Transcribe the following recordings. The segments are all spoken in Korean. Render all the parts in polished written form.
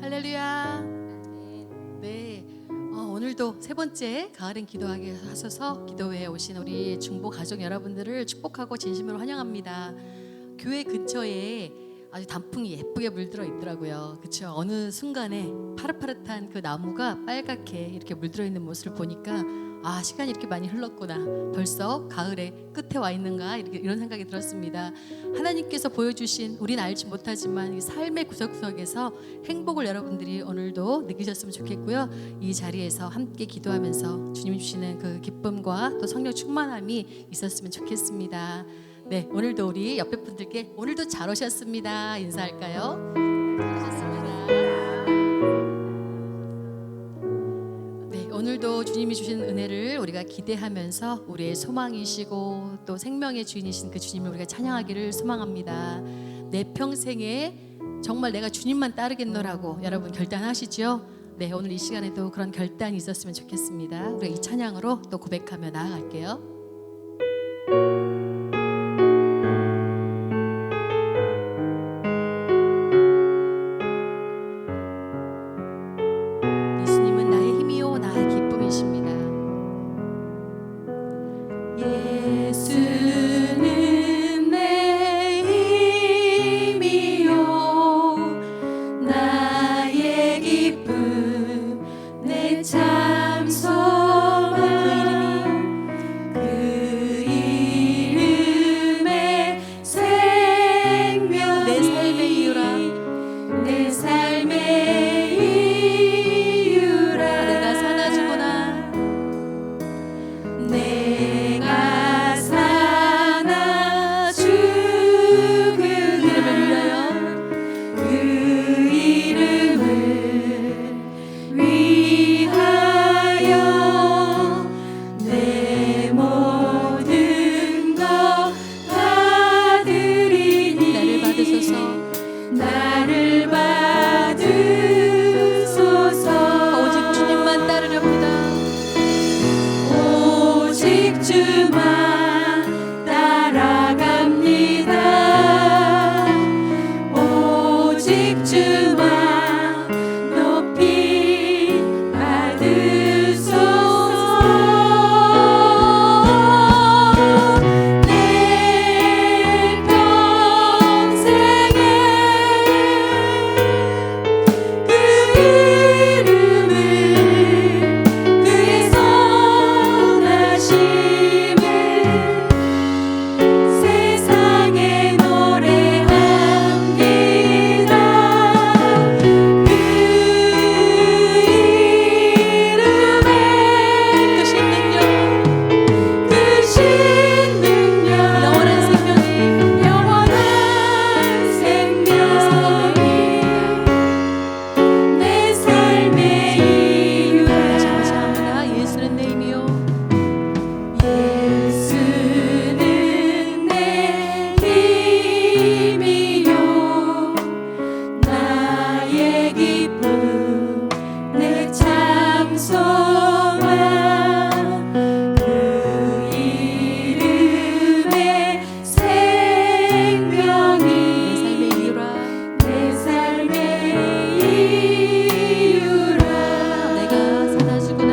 할렐루야. 네, 오늘도 세 번째 가을엔 기도하게 하셔서 기도회에 오신 우리 중보 가족 여러분들을 축복하고 진심으로 환영합니다. 교회 근처에 아주 단풍이 예쁘게 물들어 있더라고요. 그렇죠? 어느 순간에 파릇파릇한 그 나무가 빨갛게 이렇게 물들어 있는 모습을 보니까 시간이 이렇게 많이 흘렀구나. 벌써 가을의 끝에 와 있는가 이런 생각이 들었습니다. 하나님께서 보여주신 우리는 알지 못하지만 이 삶의 구석구석에서 행복을 여러분들이 오늘도 느끼셨으면 좋겠고요. 이 자리에서 함께 기도하면서 주님 주시는 그 기쁨과 또 성령 충만함이 있었으면 좋겠습니다. 네, 오늘도 우리 옆에 분들께 오늘도 잘 오셨습니다. 인사할까요? 잘 오셨습니다. 네, 오늘도 주님이 주신 은혜를 우리가 기대하면서 우리의 소망이시고 또 생명의 주인이신 그 주님을 우리가 찬양하기를 소망합니다. 내 평생에 정말 내가 주님만 따르겠노라고 여러분 결단하시죠? 네, 오늘 이 시간에도 그런 결단이 있었으면 좋겠습니다. 우리가 이 찬양으로 또 고백하며 나아갈게요. 예수님은 나의 힘이요 나의 기쁨이십니다. 예수는 내 힘이요 나의 기쁨 내 참 소망 그 이름의 생명 내 삶의 이유라 내 삶의 이유라 내가 사나주구나 내가 사나 죽은 이름을 위하여 그 이름을 위하여 내 모든 것 다 드리니 나를 받으소서 나를 받으소서 오직 주님만 따르렵니다. 오직 주만 따라갑니다. 오직 주만 높이 받으소서 내 평생에 그 이름을 그의 선하심을 세상에 노래합니다. 그 이름에 크신 능력 크신 능력 영원한 생명이 내 삶의 이유라. 감사합니다. 예수는 내 힘이요 예수는 내 힘이요 나의 기쁨 내 참 소망 그 이름의 생명이 내 삶의 이유라 내가 사나주구나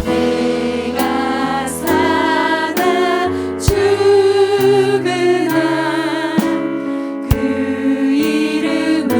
내가 사나 죽으나 그 이름을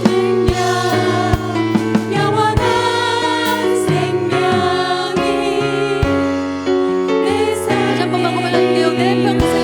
능력 영원한 생명이 내 삶에 다시 한 번만 고백할게요. 내 평생에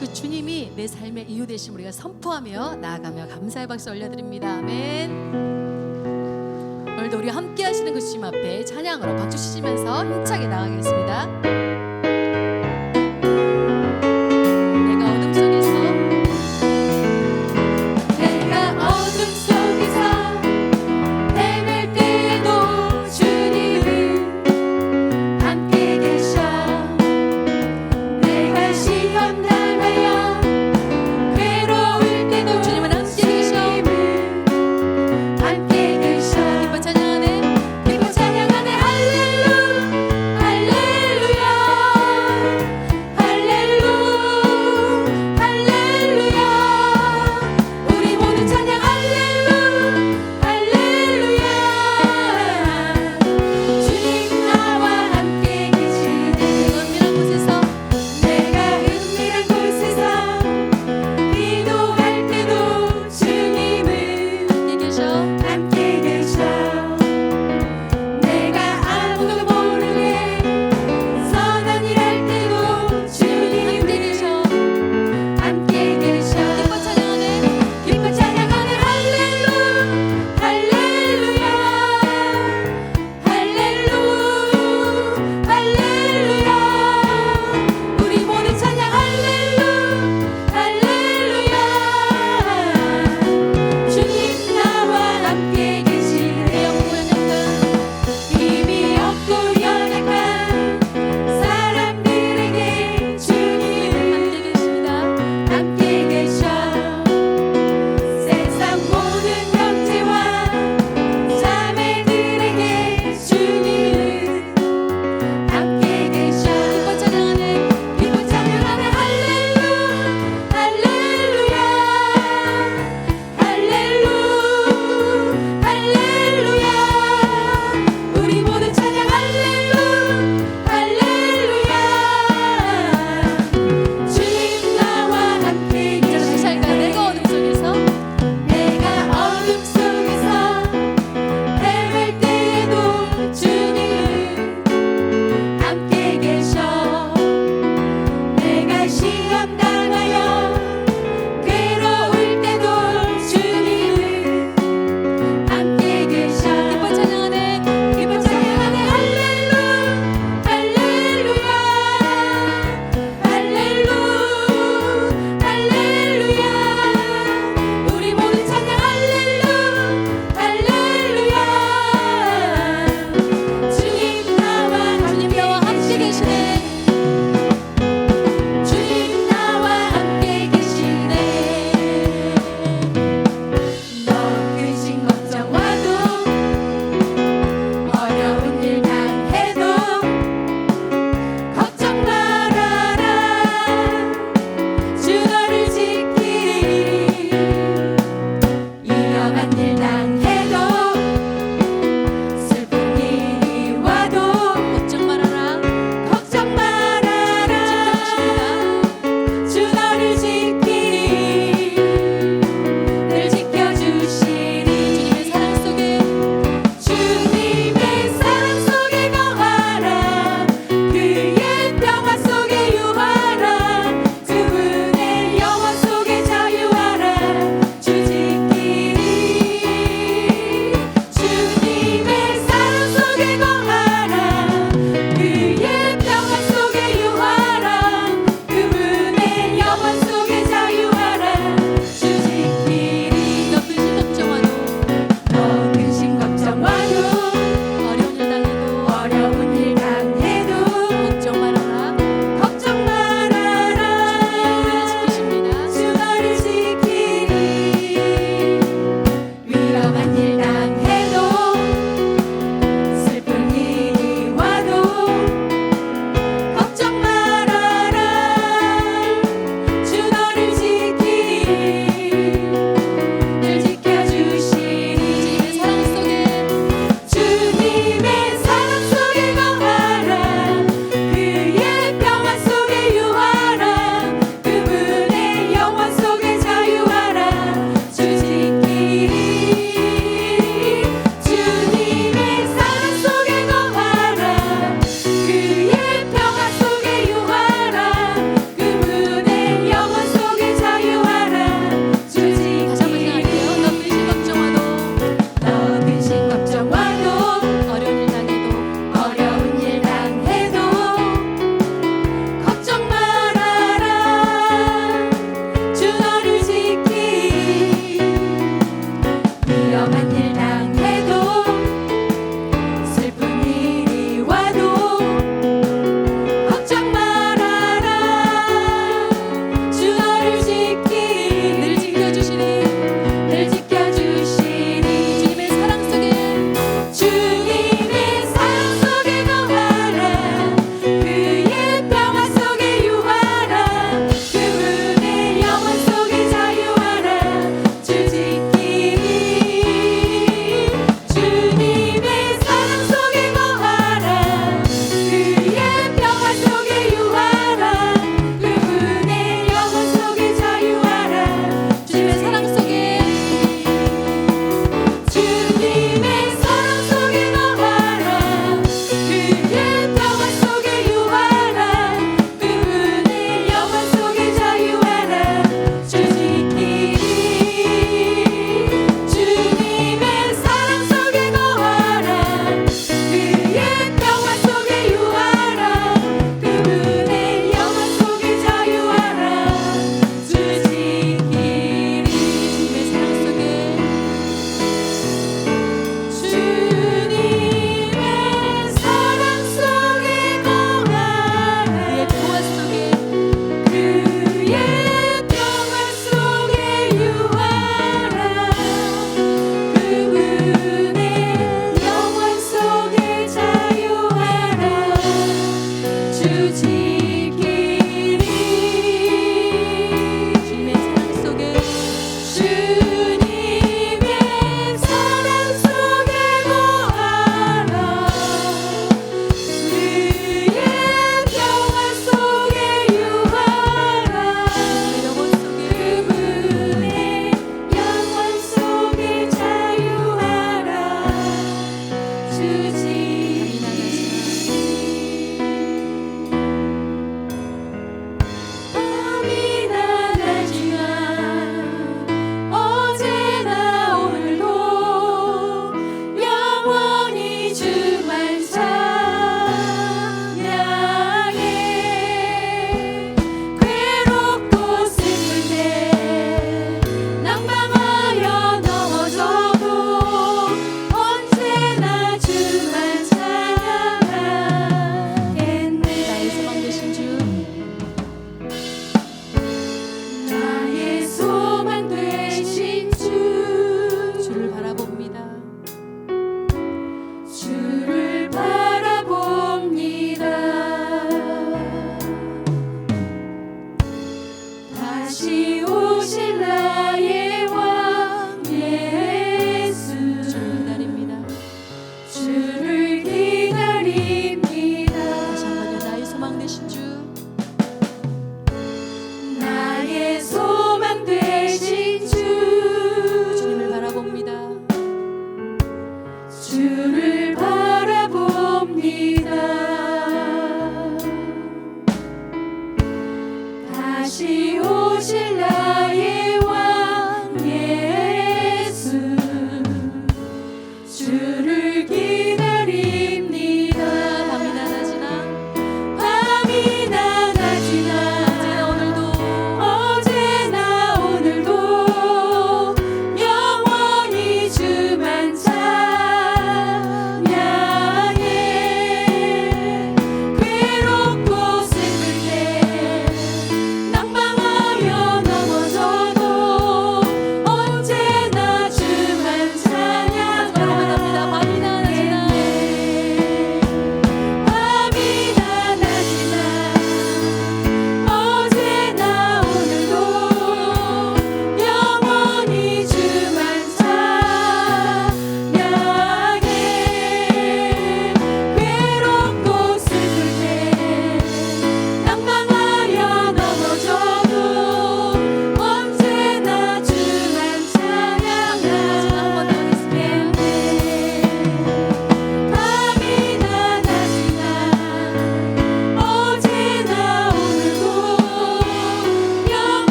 그 주님이 내 삶의 이유 되심 우리가 선포하며 나아가며 감사의 박수 올려드립니다. 아멘. 오늘도 우리 함께 하시는 그 주님 앞에 찬양으로 박수 치시면서 힘차게 나가겠습니다. 내가 어둠 속에서 헤맬 때에도 주님은 함께 계셔. 내가 시험 당하여 괴로울 때도 주님은 함께 계셔. 함께 계셔. 기뻐 찬양하네. 기뻐 찬양하네. 할렐루야 할렐루야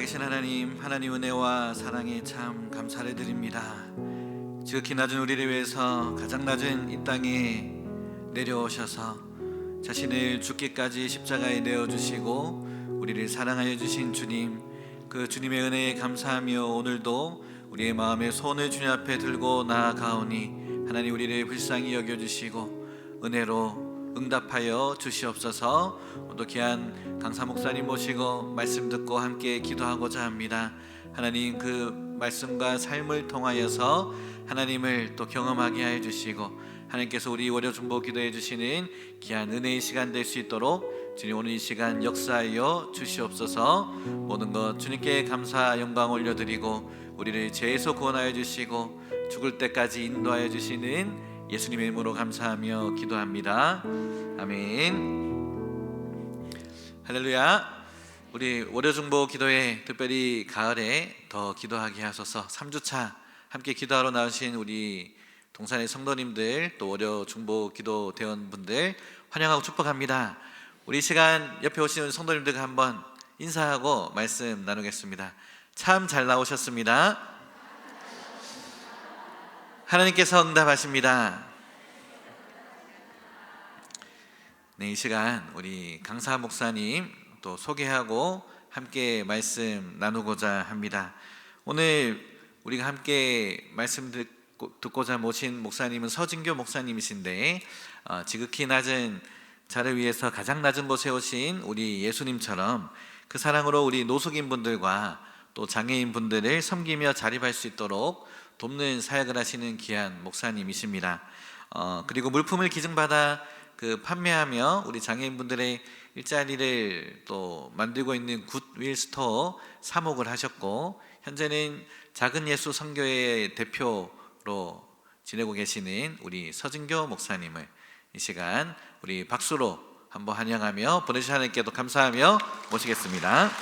살아계신 하나님, 하나님 은혜와 사랑에 참 감사를 드립니다. 지극히 낮은 우리를 위해서 가장 낮은 이 땅에 내려오셔서 자신을 죽기까지 십자가에 내어주시고 우리를 사랑하여 주신 주님, 그 주님의 은혜에 감사하며 오늘도 우리의 마음의 손을 주님 앞에 들고 나아가오니 하나님 우리를 불쌍히 여겨주시고 은혜로 응답하여 주시옵소서. 오늘도 귀한 강사 목사님 모시고 말씀 듣고 함께 기도하고자 합니다. 하나님 그 말씀과 삶을 통하여서 하나님을 또 경험하게 하여 주시고 하나님께서 우리 월요 중보 기도해 주시는 귀한 은혜의 시간 될 수 있도록 주님 오늘 이 시간 역사하여 주시옵소서. 모든 것 주님께 감사 영광 올려드리고 우리를 죄에서 구원하여 주시고 죽을 때까지 인도하여 주시는 예수님의 이름으로 감사하며 기도합니다. 아멘. 할렐루야. 우리 월요 중보 기도회 특별히 가을에 더 기도하게 하소서 3주차 함께 기도하러 나오신 우리 동산의 성도님들 또 월요 중보 기도 대원분들 환영하고 축복합니다. 우리 시간 옆에 오시는 성도님들과 한번 인사하고 말씀 나누겠습니다. 참 잘 나오셨습니다. 하나님께서 응답하십니다. 네, 이 시간 우리 강사 목사님 또 소개하고 함께 말씀 나누고자 합니다. 오늘 우리가 함께 말씀 듣고자 모신 목사님은 서진교 목사님이신데 지극히 낮은 자를 위해서 가장 낮은 곳에 오신 우리 예수님처럼 그 사랑으로 우리 노숙인 분들과 또 장애인 분들을 섬기며 자립할 수 있도록 돕는 사역을 하시는 귀한 목사님이십니다. 그리고 물품을 기증받아 그 판매하며 우리 장애인분들의 일자리를 또 만들고 있는 굿윌 스토어 사목을 하셨고 현재는 작은 예수 선교회 대표로 지내고 계시는 우리 서진교 목사님을 이 시간 우리 박수로 한번 환영하며 보내주신 하나님께도 감사하며 모시겠습니다.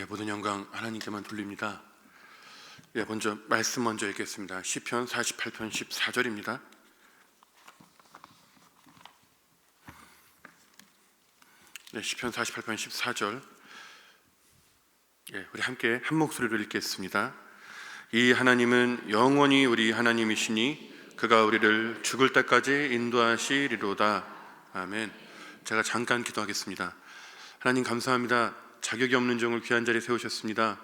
모든 영광 하나님께만 돌립니다. 먼저 말씀 먼저 읽겠습니다. 시편 48편 14절입니다. 시편 48편 14절. 우리 함께 한 목소리로 읽겠습니다. 이 하나님은 영원히 우리 하나님이시니 그가 우리를 죽을 때까지 인도하시리로다. 아멘. 제가 잠깐 기도하겠습니다. 하나님 감사합니다. 자격이 없는 종을 귀한 자리에 세우셨습니다.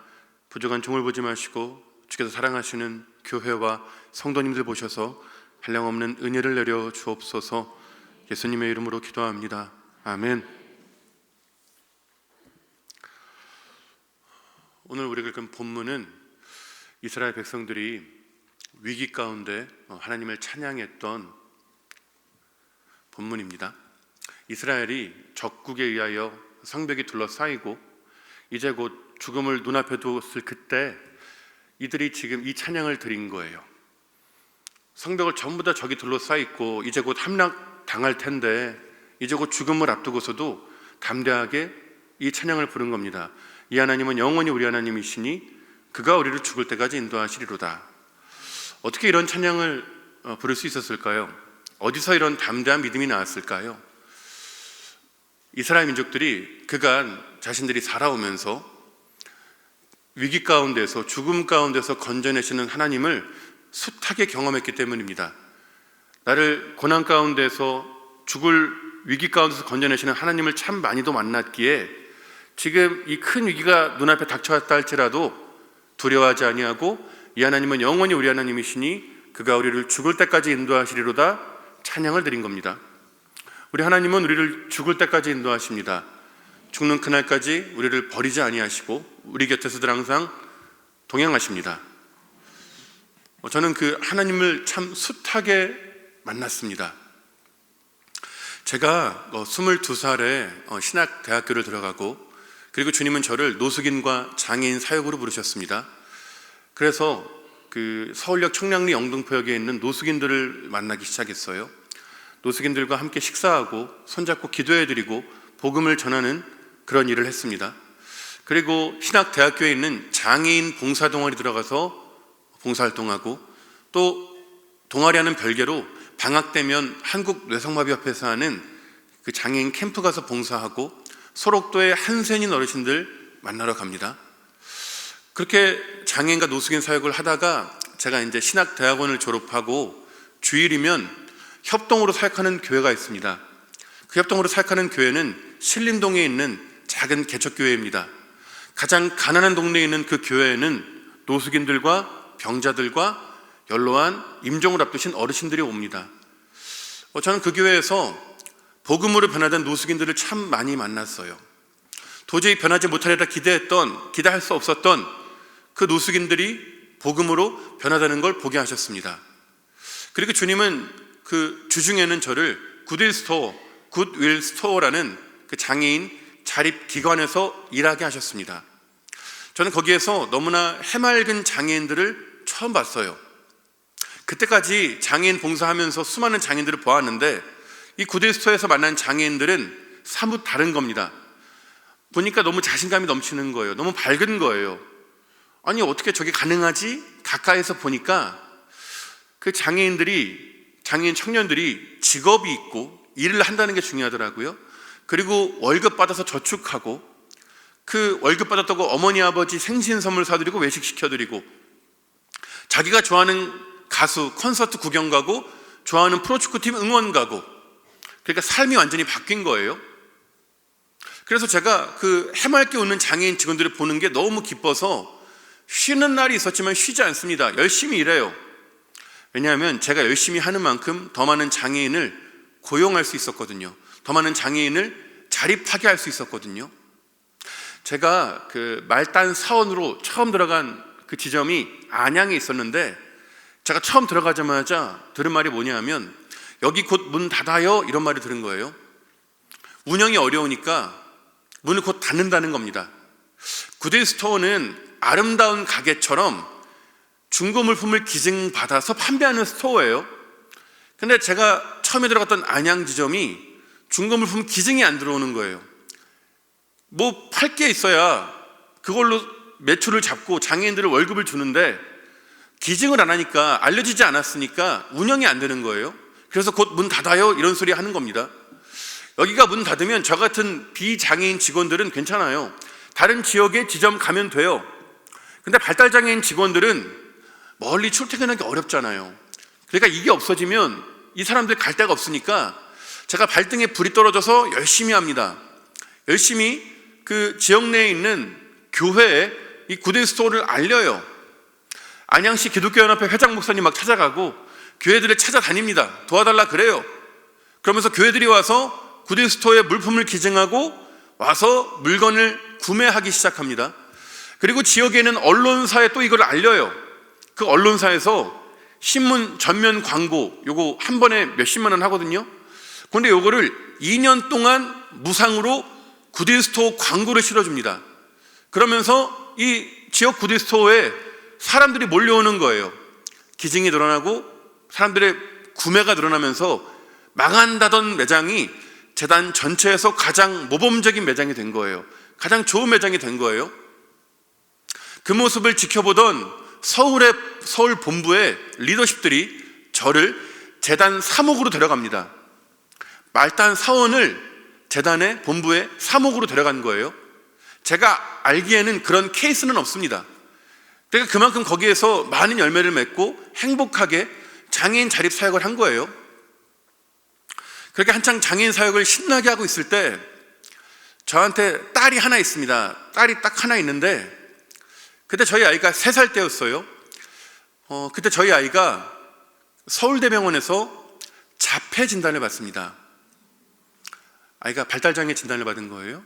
부족한 종을 보지 마시고 주께서 사랑하시는 교회와 성도님들 보셔서 한량없는 은혜를 내려 주옵소서. 예수님의 이름으로 기도합니다. 아멘. 오늘 우리가 읽은 본문은 이스라엘 백성들이 위기 가운데 하나님을 찬양했던 본문입니다. 이스라엘이 적국에 의하여 성벽이 둘러싸이고 이제 곧 죽음을 눈앞에 두었을 그때 이들이 지금 이 찬양을 드린 거예요. 성벽을 전부 다 적이 둘러싸있고 이제 곧 함락당할 텐데 이제 곧 죽음을 앞두고서도 담대하게 이 찬양을 부른 겁니다. 이 하나님은 영원히 우리 하나님이시니 그가 우리를 죽을 때까지 인도하시리로다. 어떻게 이런 찬양을 부를 수 있었을까요? 어디서 이런 담대한 믿음이 나왔을까요? 이스라엘 민족들이 그간 자신들이 살아오면서 위기 가운데서 죽음 가운데서 건져내시는 하나님을 숱하게 경험했기 때문입니다. 나를 고난 가운데서 죽을 위기 가운데서 건져내시는 하나님을 참 많이도 만났기에 지금 이 큰 위기가 눈앞에 닥쳐왔다 할지라도 두려워하지 아니하고 이 하나님은 영원히 우리 하나님이시니 그가 우리를 죽을 때까지 인도하시리로다 찬양을 드린 겁니다. 우리 하나님은 우리를 죽을 때까지 인도하십니다. 죽는 그날까지 우리를 버리지 아니하시고 우리 곁에서 늘 항상 동행하십니다. 저는 그 하나님을 참 숱하게 만났습니다. 제가 22살에 신학대학교를 들어가고 그리고 주님은 저를 노숙인과 장애인 사역으로 부르셨습니다. 그래서 그 서울역 청량리 영등포역에 있는 노숙인들을 만나기 시작했어요. 노숙인들과 함께 식사하고 손잡고 기도해드리고 복음을 전하는 그런 일을 했습니다. 그리고 신학대학교에 있는 장애인 봉사동아리 들어가서 봉사활동하고 또 동아리와는 별개로 방학 되면 한국뇌성마비협회에서 하는 그 장애인 캠프 가서 봉사하고 소록도의 한센인 어르신들 만나러 갑니다. 그렇게 장애인과 노숙인 사역을 하다가 제가 이제 신학대학원을 졸업하고 주일이면 협동으로 사역하는 교회가 있습니다. 그 협동으로 사역하는 교회는 신림동에 있는 작은 개척교회입니다. 가장 가난한 동네에 있는 그 교회에는 노숙인들과 병자들과 연로한 임종을 앞두신 어르신들이 옵니다. 저는 그 교회에서 복음으로 변화된 노숙인들을 참 많이 만났어요. 도저히 변하지 못하리라 기대할 수 없었던 그 노숙인들이 복음으로 변화되는 걸 보게 하셨습니다. 그리고 주님은 그 주중에는 저를 굿윌 스토어라는 그 장애인 자립기관에서 일하게 하셨습니다. 저는 거기에서 너무나 해맑은 장애인들을 처음 봤어요. 그때까지 장애인 봉사하면서 수많은 장애인들을 보았는데 이 굿윌 스토어에서 만난 장애인들은 사뭇 다른 겁니다. 보니까 너무 자신감이 넘치는 거예요. 너무 밝은 거예요. 아니 어떻게 저게 가능하지? 가까이서 보니까 그 장애인 청년들이 직업이 있고 일을 한다는 게 중요하더라고요. 그리고 월급 받아서 저축하고 그 월급 받았다고 어머니 아버지 생신 선물 사드리고 외식 시켜드리고 자기가 좋아하는 가수 콘서트 구경 가고 좋아하는 프로축구팀 응원 가고 그러니까 삶이 완전히 바뀐 거예요. 그래서 제가 그 해맑게 웃는 장애인 직원들을 보는 게 너무 기뻐서 쉬는 날이 있었지만 쉬지 않습니다. 열심히 일해요. 왜냐하면 제가 열심히 하는 만큼 더 많은 장애인을 고용할 수 있었거든요. 더 많은 장애인을 자립하게 할 수 있었거든요. 제가 그 말단 사원으로 처음 들어간 그 지점이 안양에 있었는데 제가 처음 들어가자마자 들은 말이 뭐냐면 여기 곧 문 닫아요 이런 말을 들은 거예요. 운영이 어려우니까 문을 곧 닫는다는 겁니다. 굿윌 스토어는 아름다운 가게처럼 중고 물품을 기증받아서 판매하는 스토어예요. 근데 제가 처음에 들어갔던 안양 지점이 중고 물품 기증이 안 들어오는 거예요. 뭐 팔 게 있어야 그걸로 매출을 잡고 장애인들을 월급을 주는데 기증을 안 하니까 알려지지 않았으니까 운영이 안 되는 거예요. 그래서 곧 문 닫아요 이런 소리 하는 겁니다. 여기가 문 닫으면 저 같은 비장애인 직원들은 괜찮아요. 다른 지역에 지점 가면 돼요. 근데 발달장애인 직원들은 멀리 출퇴근하기 어렵잖아요. 그러니까 이게 없어지면 이 사람들 갈 데가 없으니까 제가 발등에 불이 떨어져서 열심히 합니다. 열심히 그 지역 내에 있는 교회에 이 굿윌 스토어를 알려요. 안양시 기독교연합회 회장 목사님 막 찾아가고 교회들을 찾아다닙니다. 도와달라 그래요. 그러면서 교회들이 와서 굿윌 스토어에 물품을 기증하고 와서 물건을 구매하기 시작합니다. 그리고 지역에 있는 언론사에 또 이걸 알려요. 그 언론사에서 신문 전면 광고 요거 한 번에 몇십만 원 하거든요. 그런데 요거를 2년 동안 무상으로 굿윌 스토어 광고를 실어줍니다. 그러면서 이 지역 굿윌 스토어에 사람들이 몰려오는 거예요. 기증이 늘어나고 사람들의 구매가 늘어나면서 망한다던 매장이 재단 전체에서 가장 모범적인 매장이 된 거예요. 가장 좋은 매장이 된 거예요. 그 모습을 지켜보던 서울 본부의 리더십들이 저를 재단 사목으로 데려갑니다. 말단 사원을 재단의 본부의 사목으로 데려간 거예요. 제가 알기에는 그런 케이스는 없습니다. 그러니까 그만큼 거기에서 많은 열매를 맺고 행복하게 장애인 자립 사역을 한 거예요. 그렇게 한창 장애인 사역을 신나게 하고 있을 때 저한테 딸이 하나 있습니다. 딸이 딱 하나 있는데 그때 저희 아이가 3살 때였어요. 그때 저희 아이가 서울대병원에서 자폐 진단을 받습니다. 아이가 발달장애 진단을 받은 거예요.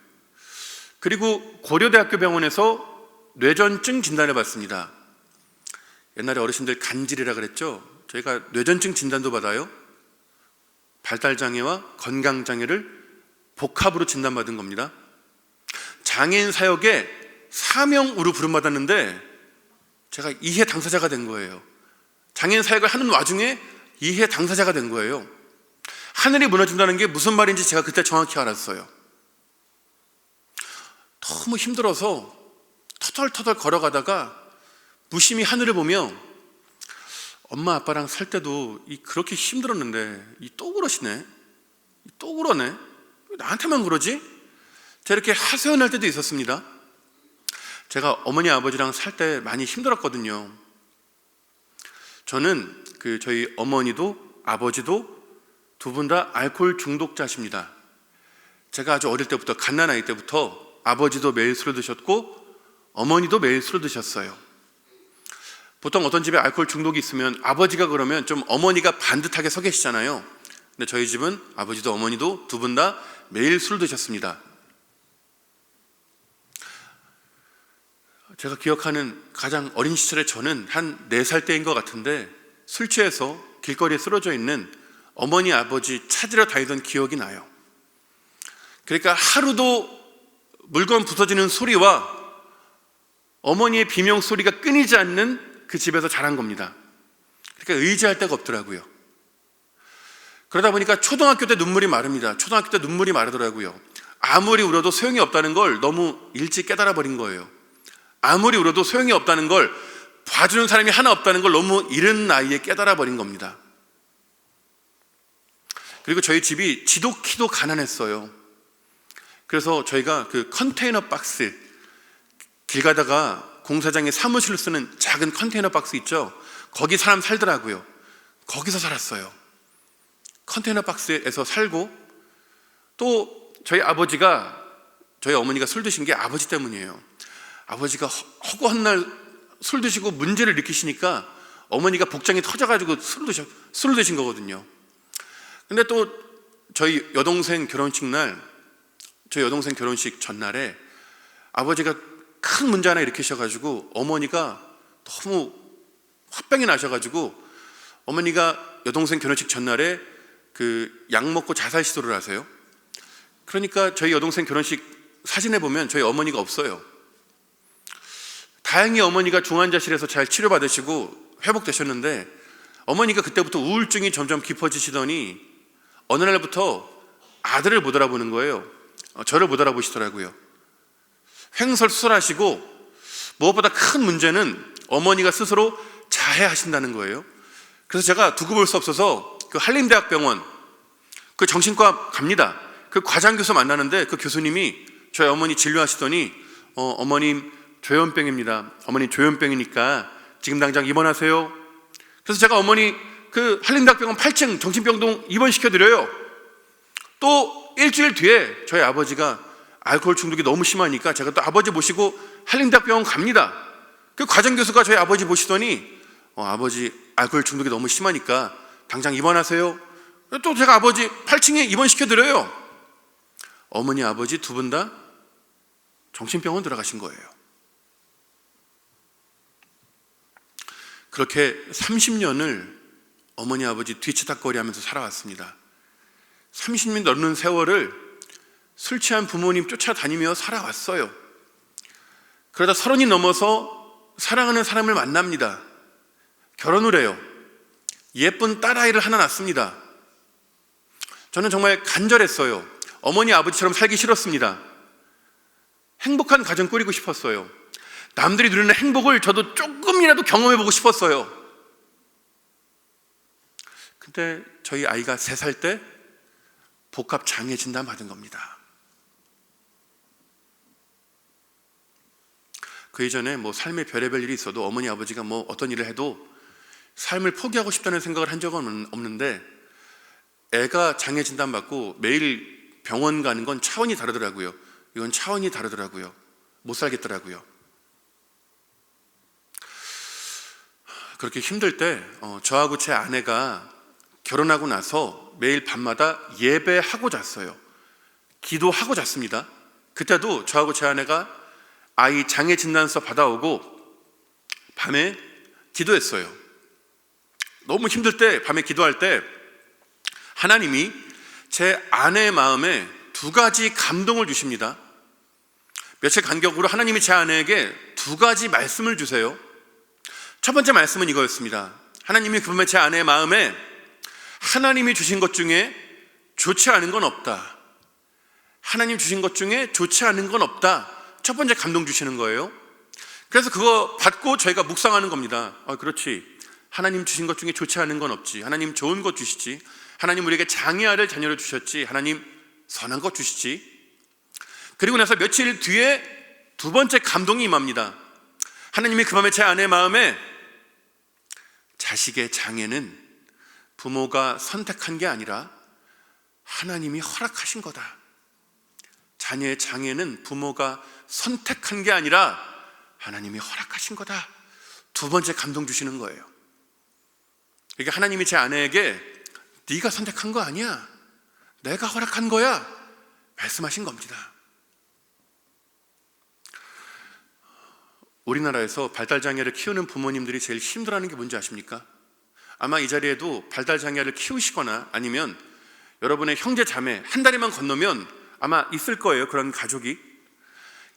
그리고 고려대학교 병원에서 뇌전증 진단을 받습니다. 옛날에 어르신들 간질이라 그랬죠. 저희가 뇌전증 진단도 받아요. 발달장애와 건강장애를 복합으로 진단받은 겁니다. 장애인 사역에 사명으로 부름받았는데 제가 이해 당사자가 된 거예요. 장애인 사역을 하는 와중에 이해 당사자가 된 거예요. 하늘이 무너진다는 게 무슨 말인지 제가 그때 정확히 알았어요. 너무 힘들어서 터덜터덜 걸어가다가 무심히 하늘을 보며 엄마 아빠랑 살 때도 그렇게 힘들었는데 또 그러시네, 또 그러네, 왜 나한테만 그러지? 제가 이렇게 하소연할 때도 있었습니다. 제가 어머니 아버지랑 살 때 많이 힘들었거든요. 저는 저희 어머니도 아버지도 두 분 다 알코올 중독자십니다. 제가 아주 어릴 때부터, 갓난아이 때부터 아버지도 매일 술을 드셨고 어머니도 매일 술을 드셨어요. 보통 어떤 집에 알코올 중독이 있으면 아버지가 그러면 좀 어머니가 반듯하게 서 계시잖아요. 근데 저희 집은 아버지도 어머니도 두 분 다 매일 술을 드셨습니다. 제가 기억하는 가장 어린 시절에 저는 한 4살 때인 것 같은데 술 취해서 길거리에 쓰러져 있는 어머니 아버지 찾으러 다니던 기억이 나요. 그러니까 하루도 물건 부서지는 소리와 어머니의 비명 소리가 끊이지 않는 그 집에서 자란 겁니다. 그러니까 의지할 데가 없더라고요. 그러다 보니까 초등학교 때 눈물이 마릅니다. 초등학교 때 눈물이 마르더라고요. 아무리 울어도 소용이 없다는 걸 너무 일찍 깨달아 버린 거예요. 아무리 울어도 소용이 없다는 걸, 봐주는 사람이 하나 없다는 걸 너무 이른 나이에 깨달아 버린 겁니다. 그리고 저희 집이 지독히도 가난했어요. 그래서 저희가 컨테이너 박스, 길 가다가 공사장에 사무실로 쓰는 작은 컨테이너 박스 있죠? 거기 사람 살더라고요. 거기서 살았어요. 컨테이너 박스에서 살고, 또 저희 아버지가, 저희 어머니가 술 드신 게 아버지 때문이에요. 아버지가 허구한 날 술 드시고 문제를 일으키시니까 어머니가 복장이 터져가지고 술을 드신 거거든요. 근데 또 저희 여동생 결혼식 날, 저희 여동생 결혼식 전날에 아버지가 큰 문제 하나 일으키셔가지고 어머니가 너무 화병이 나셔가지고 어머니가 여동생 결혼식 전날에 약 먹고 자살 시도를 하세요. 그러니까 저희 여동생 결혼식 사진에 보면 저희 어머니가 없어요. 다행히 어머니가 중환자실에서 잘 치료받으시고 회복되셨는데 어머니가 그때부터 우울증이 점점 깊어지시더니 어느 날부터 아들을 못 알아보는 거예요. 저를 못 알아보시더라고요. 횡설수설하시고 무엇보다 큰 문제는 어머니가 스스로 자해하신다는 거예요. 그래서 제가 두고 볼 수 없어서 한림대학병원 정신과 갑니다. 과장 교수 만나는데 교수님이 저희 어머니 진료하시더니 어머님 조현병입니다. 어머니 조현병이니까 지금 당장 입원하세요. 그래서 제가 어머니 한림대학병원 8층 정신병동 입원시켜드려요. 또 일주일 뒤에 저희 아버지가 알코올 중독이 너무 심하니까 제가 또 아버지 모시고 한림대학병원 갑니다. 과장 교수가 저희 아버지 보시더니 아버지 알코올 중독이 너무 심하니까 당장 입원하세요. 또 제가 아버지 8층에 입원시켜드려요. 어머니 아버지 두 분 다 정신병원 들어가신 거예요. 그렇게 30년을 어머니 아버지 뒤치다꺼리 하면서 살아왔습니다. 30년 넘는 세월을 술 취한 부모님 쫓아다니며 살아왔어요. 그러다 30이 넘어서 사랑하는 사람을 만납니다. 결혼을 해요. 예쁜 딸아이를 하나 낳습니다. 저는 정말 간절했어요. 어머니 아버지처럼 살기 싫었습니다. 행복한 가정 꾸리고 싶었어요. 남들이 누리는 행복을 저도 조금이라도 경험해보고 싶었어요. 근데 저희 아이가 3살 때 복합 장애 진단 받은 겁니다. 그 이전에 삶에 별의별 일이 있어도 어머니 아버지가 어떤 일을 해도 삶을 포기하고 싶다는 생각을 한 적은 없는데 애가 장애 진단 받고 매일 병원 가는 건 차원이 다르더라고요. 이건 차원이 다르더라고요. 못 살겠더라고요. 그렇게 힘들 때 저하고 제 아내가 결혼하고 나서 매일 밤마다 예배하고 잤어요. 기도하고 잤습니다. 그때도 저하고 제 아내가 아이 장애 진단서 받아오고 밤에 기도했어요. 너무 힘들 때 밤에 기도할 때 하나님이 제 아내의 마음에 2가지 감동을 주십니다. 며칠 간격으로 하나님이 제 아내에게 2가지 말씀을 주세요. 첫 번째 말씀은 이거였습니다. 하나님이 그러면 제 아내의 마음에 하나님이 주신 것 중에 좋지 않은 건 없다. 하나님 주신 것 중에 좋지 않은 건 없다. 첫 번째 감동 주시는 거예요. 그래서 그거 받고 저희가 묵상하는 겁니다. 그렇지. 하나님 주신 것 중에 좋지 않은 건 없지. 하나님 좋은 것 주시지. 하나님 우리에게 장애아를 자녀로 주셨지. 하나님 선한 것 주시지. 그리고 나서 며칠 뒤에 두 번째 감동이 임합니다. 하나님이 그 밤에 제 아내 마음에 자식의 장애는 부모가 선택한 게 아니라 하나님이 허락하신 거다. 자녀의 장애는 부모가 선택한 게 아니라 하나님이 허락하신 거다. 두 번째 감동 주시는 거예요. 그러니까 하나님이 제 아내에게 네가 선택한 거 아니야, 내가 허락한 거야 말씀하신 겁니다. 우리나라에서 발달장애를 키우는 부모님들이 제일 힘들어하는 게 뭔지 아십니까? 아마 이 자리에도 발달장애를 키우시거나 아니면 여러분의 형제 자매 한 다리만 건너면 아마 있을 거예요. 그런 가족이.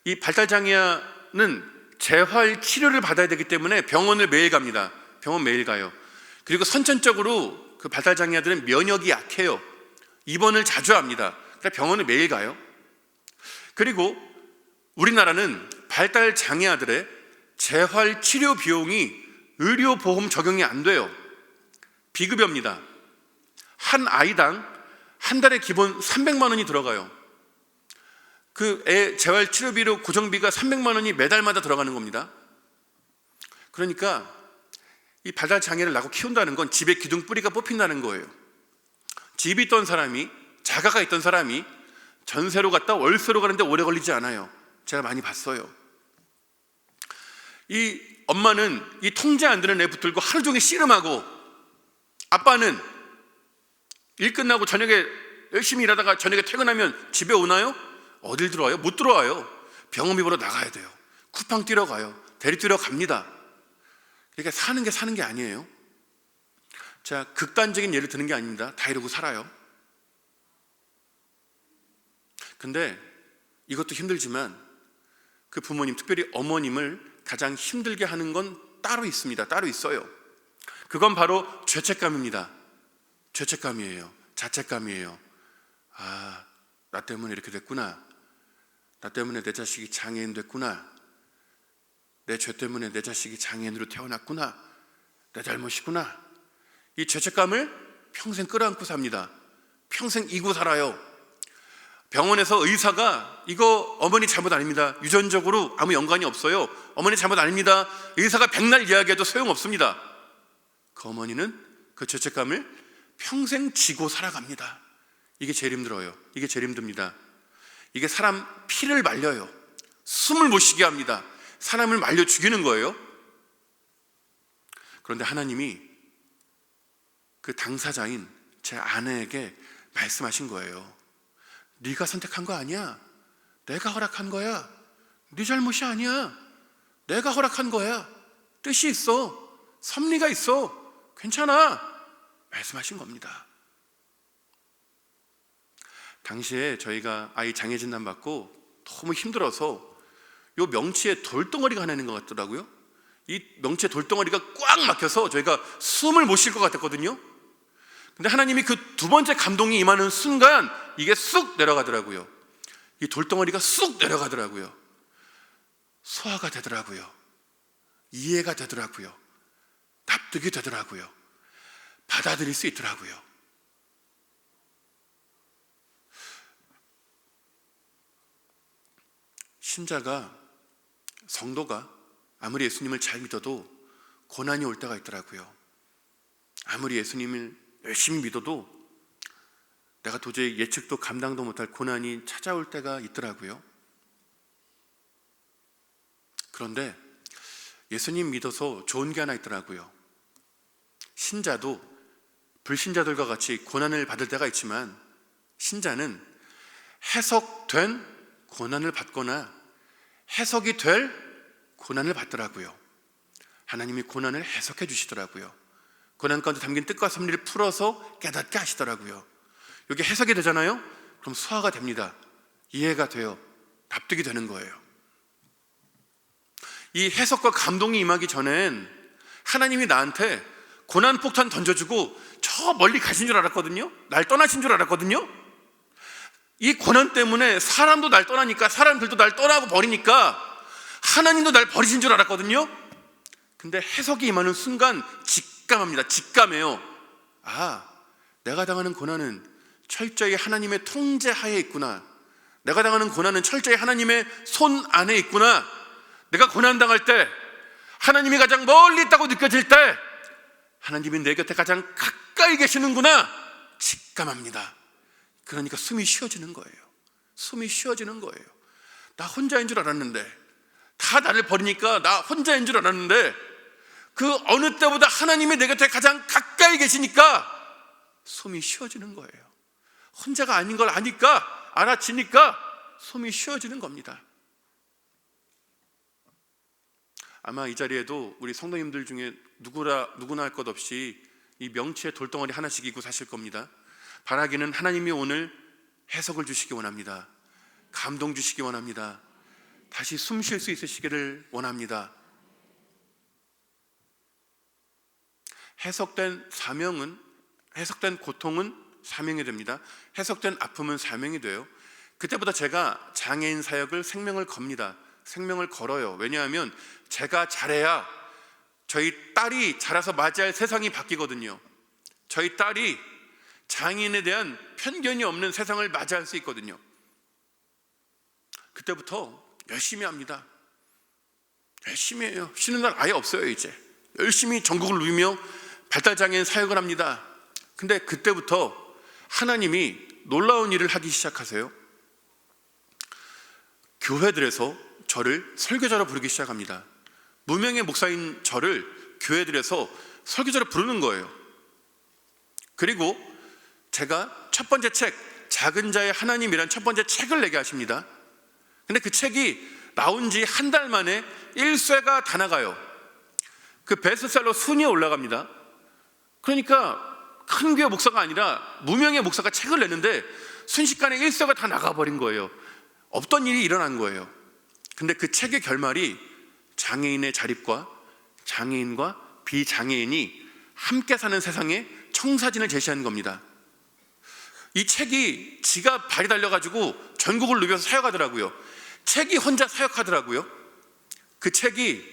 이 발달장애는 재활 치료를 받아야 되기 때문에 병원을 매일 갑니다. 병원 매일 가요. 그리고 선천적으로 그 발달장애들은 면역이 약해요. 입원을 자주 합니다. 그래서 병원을 매일 가요. 그리고 우리나라는 발달장애아들의 재활 치료 비용이 의료보험 적용이 안 돼요. 비급여입니다. 한 아이당 한 달에 기본 300만 원이 들어가요. 그 애 재활 치료비로 고정비가 300만 원이 매달마다 들어가는 겁니다. 그러니까 이 발달장애를 낳고 키운다는 건 집에 기둥뿌리가 뽑힌다는 거예요. 집이 있던 사람이, 자가가 있던 사람이 전세로 갔다 월세로 가는데 오래 걸리지 않아요. 제가 많이 봤어요. 이 엄마는 이 통제 안 되는 애 붙들고 하루 종일 씨름하고, 아빠는 일 끝나고 저녁에 열심히 일하다가 저녁에 퇴근하면 집에 오나요? 어딜 들어와요? 못 들어와요. 병원비 보러 나가야 돼요. 쿠팡 뛰러 가요. 대리 뛰러 갑니다. 그러니까 사는 게 아니에요. 자, 극단적인 예를 드는 게 아닙니다. 다 이러고 살아요. 근데 이것도 힘들지만 그 부모님, 특별히 어머님을 가장 힘들게 하는 건 따로 있습니다. 따로 있어요. 그건 바로 죄책감입니다. 죄책감이에요. 자책감이에요. 아, 나 때문에 이렇게 됐구나. 나 때문에 내 자식이 장애인 됐구나. 내 죄 때문에 내 자식이 장애인으로 태어났구나. 내 잘못이구나. 이 죄책감을 평생 끌어안고 삽니다. 평생 이고 살아요. 병원에서 의사가 이거 어머니 잘못 아닙니다. 유전적으로 아무 연관이 없어요. 어머니 잘못 아닙니다. 의사가 백날 이야기해도 소용없습니다. 그 어머니는 그 죄책감을 평생 지고 살아갑니다. 이게 제일 힘들어요. 이게 제일 힘듭니다. 이게 사람 피를 말려요. 숨을 못 쉬게 합니다. 사람을 말려 죽이는 거예요. 그런데 하나님이 그 당사자인 제 아내에게 말씀하신 거예요. 네가 선택한 거 아니야. 내가 허락한 거야. 네 잘못이 아니야. 내가 허락한 거야. 뜻이 있어. 섭리가 있어. 괜찮아. 말씀하신 겁니다. 당시에 저희가 아이 장애 진단 받고 너무 힘들어서 요 명치에 돌덩어리가 하나 있는 것 같더라고요. 이 명치에 돌덩어리가 꽉 막혀서 저희가 숨을 못 쉴 것 같았거든요. 근데 하나님이 그 두 번째 감동이 임하는 순간 이게 쑥 내려가더라고요. 이 돌덩어리가 쑥 내려가더라고요. 소화가 되더라고요. 이해가 되더라고요. 납득이 되더라고요. 받아들일 수 있더라고요. 신자가, 성도가 아무리 예수님을 잘 믿어도 고난이 올 때가 있더라고요. 아무리 예수님을 열심히 믿어도 내가 도저히 예측도 감당도 못할 고난이 찾아올 때가 있더라고요. 그런데 예수님 믿어서 좋은 게 하나 있더라고요. 신자도 불신자들과 같이 고난을 받을 때가 있지만 신자는 해석된 고난을 받거나 해석이 될 고난을 받더라고요. 하나님이 고난을 해석해 주시더라고요. 고난 가운데 담긴 뜻과 섭리를 풀어서 깨닫게 하시더라고요. 이게 해석이 되잖아요. 그럼 소화가 됩니다. 이해가 돼요. 납득이 되는 거예요. 이 해석과 감동이 임하기 전엔 하나님이 나한테 고난 폭탄 던져주고 저 멀리 가신 줄 알았거든요. 날 떠나신 줄 알았거든요. 이 고난 때문에 사람도 날 떠나니까, 사람들도 날 떠나고 버리니까 하나님도 날 버리신 줄 알았거든요. 근데 해석이 임하는 순간 직감합니다. 직감해요. 아, 내가 당하는 고난은 철저히 하나님의 통제하에 있구나. 내가 당하는 고난은 철저히 하나님의 손 안에 있구나. 내가 고난당할 때, 하나님이 가장 멀리 있다고 느껴질 때 하나님이 내 곁에 가장 가까이 계시는구나 직감합니다. 그러니까 숨이 쉬어지는 거예요. 숨이 쉬어지는 거예요. 나 혼자인 줄 알았는데, 다 나를 버리니까 나 혼자인 줄 알았는데, 그 어느 때보다 하나님이 내 곁에 가장 가까이 계시니까 숨이 쉬어지는 거예요. 혼자가 아닌 걸 아니까, 알아지니까 숨이 쉬어지는 겁니다. 아마 이 자리에도 우리 성도님들 중에 누구나 할 것 없이 이 명치에 돌덩어리 하나씩 이고 사실 겁니다. 바라기는 하나님이 오늘 해석을 주시기 원합니다. 감동 주시기 원합니다. 다시 숨 쉴 수 있으시기를 원합니다. 해석된 고통은 사명이 됩니다. 해석된 아픔은 사명이 돼요. 그때보다 제가 장애인 사역을 생명을 겁니다. 생명을 걸어요. 왜냐하면 제가 잘해야 저희 딸이 자라서 맞이할 세상이 바뀌거든요. 저희 딸이 장애인에 대한 편견이 없는 세상을 맞이할 수 있거든요. 그때부터 열심히 합니다. 열심히 해요. 쉬는 날 아예 없어요. 이제 열심히 전국을 누비며 발달장애인 사역을 합니다. 근데 그때부터 하나님이 놀라운 일을 하기 시작하세요. 교회들에서 저를 설교자로 부르기 시작합니다. 무명의 목사인 저를 교회들에서 설교자로 부르는 거예요. 그리고 제가 첫 번째 책, 작은 자의 하나님이란 첫 번째 책을 내게 하십니다. 근데 그 책이 나온 지 한 달 만에 1쇄가 다 나가요. 그 베스트셀러 순위에 올라갑니다. 그러니까 큰 교회 목사가 아니라 무명의 목사가 책을 내는데 순식간에 1쇄가 다 나가버린 거예요. 없던 일이 일어난 거예요. 근데 그 책의 결말이 장애인의 자립과 장애인과 비장애인이 함께 사는 세상의 청사진을 제시하는 겁니다. 이 책이 지가 발이 달려가지고 전국을 누벼서 사역하더라고요. 책이 혼자 사역하더라고요. 그 책이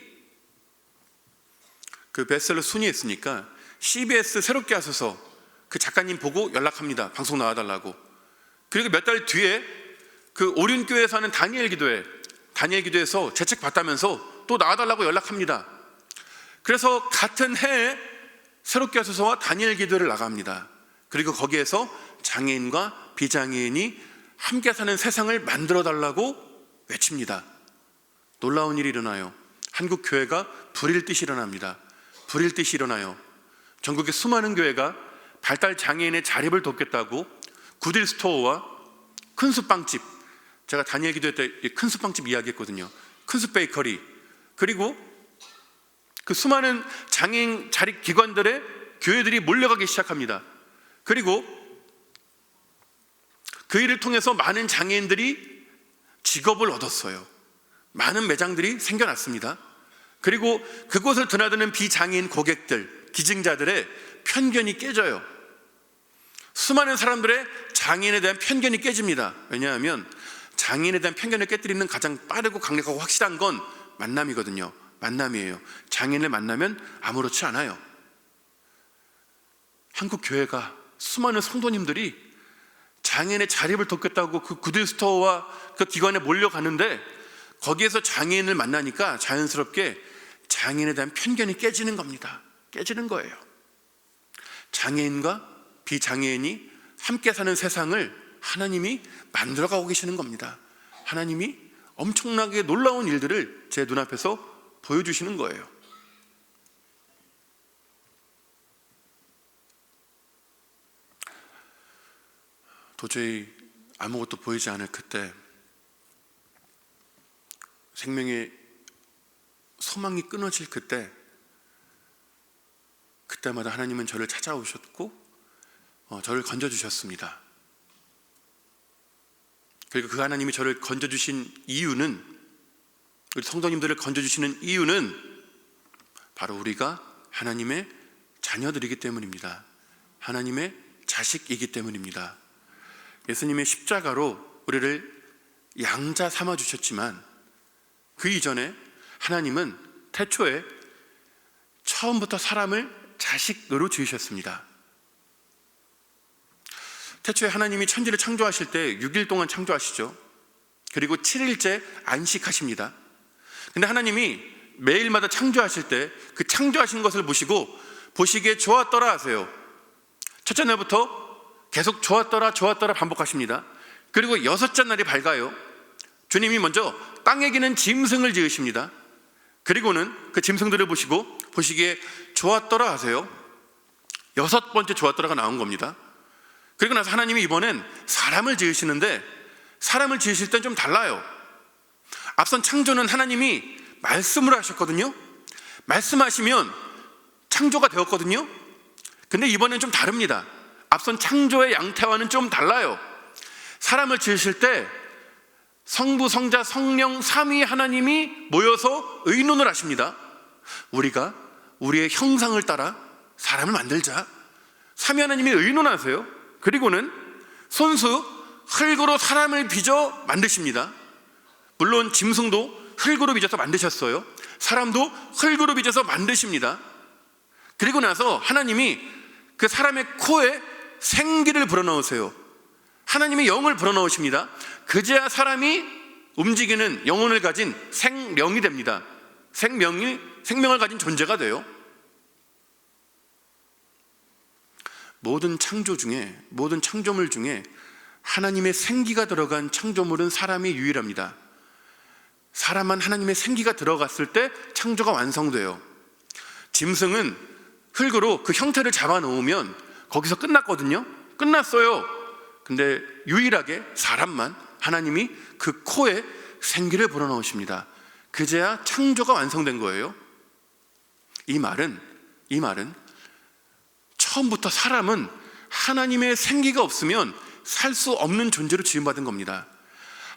그 베스트셀러 순위에 있으니까 CBS 새롭게 하셔서 그 작가님 보고 연락합니다. 방송 나와달라고. 그리고 몇 달 뒤에 그 오륜교회에서 하는 다니엘 기도에서 제 책 봤다면서 또 나와달라고 연락합니다. 그래서 같은 해에 새롭게 하셔서와 다니엘 기도를 나갑니다. 그리고 거기에서 장애인과 비장애인이 함께 사는 세상을 만들어 달라고 외칩니다. 놀라운 일이 일어나요. 한국 교회가 불일 듯이 일어납니다. 불일 듯이 일어나요. 전국의 수많은 교회가 발달 장애인의 자립을 돕겠다고 구딜 스토어와 큰숲빵집, 제가 다니엘 기도회 때 큰숲빵집 이야기했거든요. 큰숲 베이커리, 그리고 그 수많은 장애인 자립 기관들의 교회들이 몰려가기 시작합니다. 그리고 그 일을 통해서 많은 장애인들이 직업을 얻었어요. 많은 매장들이 생겨났습니다. 그리고 그곳을 드나드는 비장애인 고객들, 기증자들의 편견이 깨져요. 수많은 사람들의 장애인에 대한 편견이 깨집니다. 왜냐하면 장애인에 대한 편견을 깨뜨리는 가장 빠르고 강력하고 확실한 건 만남이거든요. 만남이에요. 장애인을 만나면 아무렇지 않아요. 한국 교회가 수많은 성도님들이 장애인의 자립을 돕겠다고 그 구딜스토어와 그 기관에 몰려가는데 거기에서 장애인을 만나니까 자연스럽게 장애인에 대한 편견이 깨지는 겁니다. 깨지는 거예요. 장애인과 비장애인이 함께 사는 세상을 하나님이 만들어가고 계시는 겁니다. 하나님이 엄청나게 놀라운 일들을 제 눈앞에서 보여주시는 거예요. 도저히 아무것도 보이지 않을 그때, 생명의 소망이 끊어질 그때마다 하나님은 저를 찾아오셨고 저를 건져주셨습니다. 그리고 그 하나님이 저를 건져주신 이유는, 우리 성도님들을 건져주시는 이유는 바로 우리가 하나님의 자녀들이기 때문입니다. 하나님의 자식이기 때문입니다. 예수님의 십자가로 우리를 양자 삼아 주셨지만 그 이전에 하나님은 태초에 처음부터 사람을 자식으로 지으셨습니다. 태초에 하나님이 천지를 창조하실 때 6일 동안 창조하시죠. 그리고 7일째 안식하십니다. 근데 하나님이 매일마다 창조하실 때 그 창조하신 것을 보시기에 좋았더라 하세요. 첫째 날부터 계속 좋았더라 반복하십니다. 그리고 6째 날이 밝아요. 주님이 먼저 땅에 기는 짐승을 지으십니다. 그리고는 그 짐승들을 보시기에 좋았더라 하세요. 6번째 좋았더라가 나온 겁니다. 그리고 나서 하나님이 이번엔 사람을 지으시는데, 사람을 지으실 땐 좀 달라요. 앞선 창조는 하나님이 말씀을 하셨거든요. 말씀하시면 창조가 되었거든요. 근데 이번엔 좀 다릅니다. 앞선 창조의 양태와는 좀 달라요. 사람을 지으실 때 성부, 성자, 성령 삼위 하나님이 모여서 의논을 하십니다. 우리가 우리의 형상을 따라 사람을 만들자. 삼위 하나님이 의논하세요. 그리고는 손수 흙으로 사람을 빚어 만드십니다. 물론 짐승도 흙으로 빚어서 만드셨어요. 사람도 흙으로 빚어서 만드십니다. 그리고 나서 하나님이 그 사람의 코에 생기를 불어넣으세요. 하나님이 영을 불어넣으십니다. 그제야 사람이 움직이는 영혼을 가진 생명이 됩니다. 생명을 가진 존재가 돼요. 모든 창조물 중에 하나님의 생기가 들어간 창조물은 사람이 유일합니다. 사람만 하나님의 생기가 들어갔을 때 창조가 완성돼요. 짐승은 흙으로 그 형태를 잡아놓으면 거기서 끝났거든요. 끝났어요. 근데 유일하게 사람만 하나님이 그 코에 생기를 불어넣으십니다. 그제야 창조가 완성된 거예요. 이 말은 처음부터 사람은 하나님의 생기가 없으면 살 수 없는 존재로 지음받은 겁니다.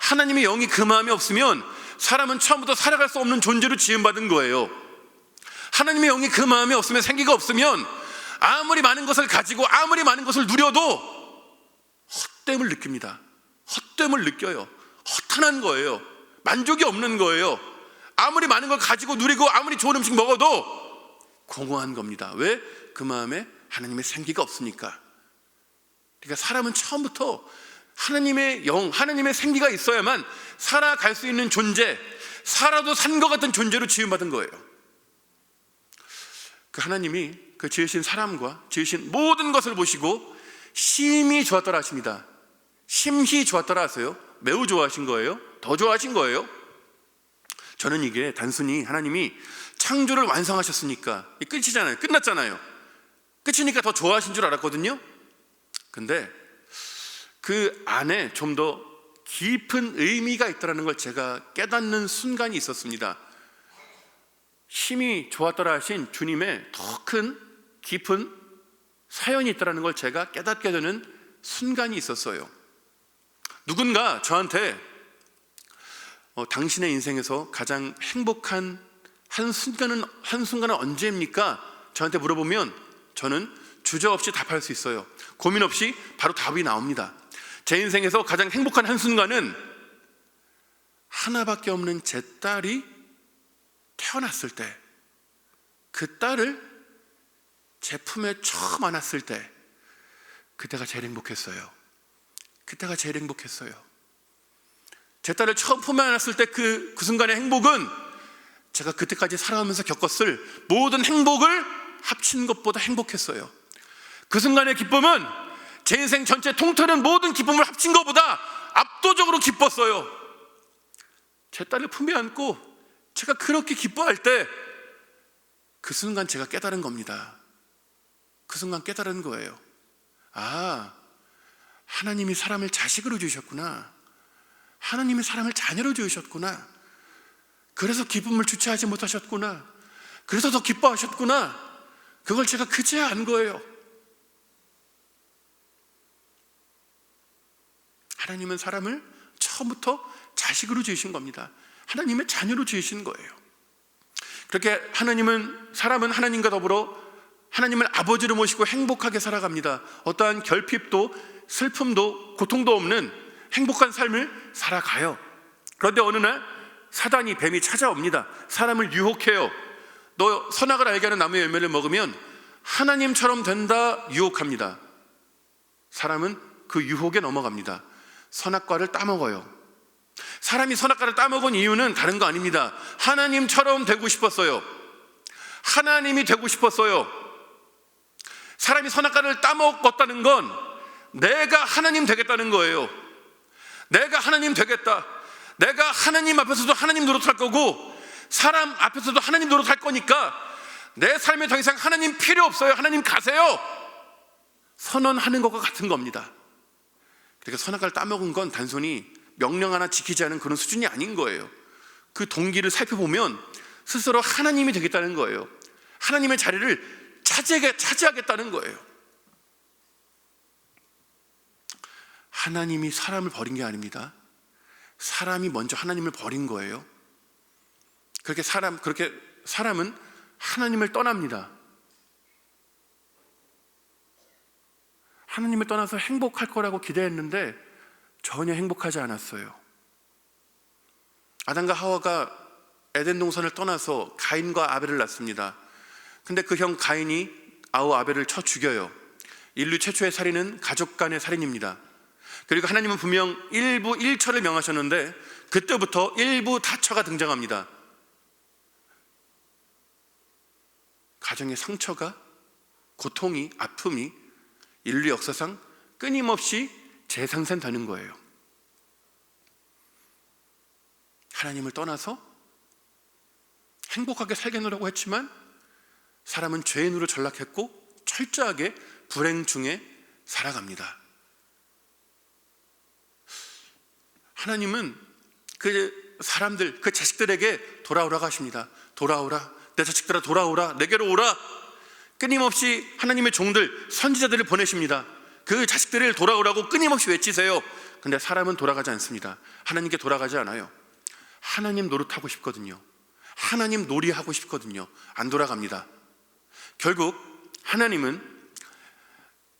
하나님의 영이 그 마음에 없으면 사람은 처음부터 살아갈 수 없는 존재로 지음받은 거예요. 하나님의 영이 그 마음에 없으면, 생기가 없으면 아무리 많은 것을 가지고 아무리 많은 것을 누려도 헛됨을 느낍니다. 헛됨을 느껴요. 허탄한 거예요. 만족이 없는 거예요. 아무리 많은 걸 가지고 누리고 아무리 좋은 음식 먹어도 공허한 겁니다. 왜? 그 마음에 하나님의 생기가 없으니까. 그러니까 사람은 처음부터 하나님의 영, 하나님의 생기가 있어야만 살아갈 수 있는 존재, 살아도 산 것 같은 존재로 지음받은 거예요. 그 하나님이 그 지으신 사람과 지으신 모든 것을 보시고 심히 좋았더라 하십니다. 심히 좋았더라 하세요. 매우 좋아하신 거예요? 더 좋아하신 거예요? 저는 이게 단순히 하나님이 창조를 완성하셨으니까 끝이잖아요. 끝났잖아요. 끝이니까 더 좋아하신 줄 알았거든요. 근데 그 안에 좀 더 깊은 의미가 있다는 걸 제가 깨닫는 순간이 있었습니다. 심히 좋았더라 하신 주님의 더 큰 깊은 사연이 있다는 걸 제가 깨닫게 되는 순간이 있었어요. 누군가 저한테 당신의 인생에서 가장 행복한 한순간은 언제입니까? 저한테 물어보면 저는 주저없이 답할 수 있어요. 고민 없이 바로 답이 나옵니다. 제 인생에서 가장 행복한 한순간은 하나밖에 없는 제 딸이 태어났을 때, 그 딸을 제 품에 처음 안았을 때, 그때가 제일 행복했어요. 그때가 제일 행복했어요. 제 딸을 처음 품에 안았을 때 그 순간의 행복은 제가 그때까지 살아가면서 겪었을 모든 행복을 합친 것보다 행복했어요. 그 순간의 기쁨은 제 인생 전체 통틀은 모든 기쁨을 합친 것보다 압도적으로 기뻤어요. 제 딸을 품에 안고 제가 그렇게 기뻐할 때 그 순간 제가 깨달은 겁니다. 그 순간 깨달은 거예요. 아, 하나님이 사람을 자식으로 지으셨구나. 하나님이 사람을 자녀로 지으셨구나. 그래서 기쁨을 주체하지 못하셨구나. 그래서 더 기뻐하셨구나. 그걸 제가 그제야 안 거예요. 하나님은 사람을 처음부터 자식으로 지으신 겁니다. 하나님의 자녀로 지으신 거예요. 그렇게 사람은 하나님과 더불어 하나님을 아버지로 모시고 행복하게 살아갑니다. 어떠한 결핍도 슬픔도 고통도 없는 행복한 삶을 살아가요. 그런데 어느 날 사단이, 뱀이 찾아옵니다. 사람을 유혹해요. 너 선악을 알게 하는 나무의 열매를 먹으면 하나님처럼 된다 유혹합니다. 사람은 그 유혹에 넘어갑니다. 선악과를 따먹어요. 사람이 선악과를 따먹은 이유는 다른 거 아닙니다. 하나님처럼 되고 싶었어요. 하나님이 되고 싶었어요. 사람이 선악과를 따먹었다는 건 내가 하나님 되겠다는 거예요. 내가 하나님 되겠다. 내가 하나님 앞에서도 하나님 노릇할 거고 사람 앞에서도 하나님 노릇할 거니까 내 삶에 더 이상 하나님 필요 없어요. 하나님 가세요. 선언하는 것과 같은 겁니다. 그러니까 선악과를 따먹은 건 단순히 명령 하나 지키지 않은 그런 수준이 아닌 거예요. 그 동기를 살펴보면 스스로 하나님이 되겠다는 거예요. 하나님의 자리를 차지하겠다는 거예요. 하나님이 사람을 버린 게 아닙니다. 사람이 먼저 하나님을 버린 거예요. 그렇게 사람은 하나님을 떠납니다. 하나님을 떠나서 행복할 거라고 기대했는데 전혀 행복하지 않았어요. 아담과 하와가 에덴 동산을 떠나서 가인과 아벨을 낳습니다. 근데 그 형 가인이 아우 아벨을 쳐 죽여요. 인류 최초의 살인은 가족 간의 살인입니다. 그리고 하나님은 분명 일부 일처를 명하셨는데 그때부터 일부 다처가 등장합니다. 가정의 상처가, 고통이, 아픔이 인류 역사상 끊임없이 재상생되는 거예요. 하나님을 떠나서 행복하게 살겠노라고 했지만 사람은 죄인으로 전락했고 철저하게 불행 중에 살아갑니다. 하나님은 그 사람들, 그 자식들에게 돌아오라고 하십니다. 돌아오라, 내 자식들아 돌아오라, 내게로 오라. 끊임없이 하나님의 종들, 선지자들을 보내십니다. 그 자식들을 돌아오라고 끊임없이 외치세요. 근데 사람은 돌아가지 않습니다. 하나님께 돌아가지 않아요. 하나님 노릇하고 싶거든요. 하나님 놀이하고 싶거든요. 안 돌아갑니다. 결국 하나님은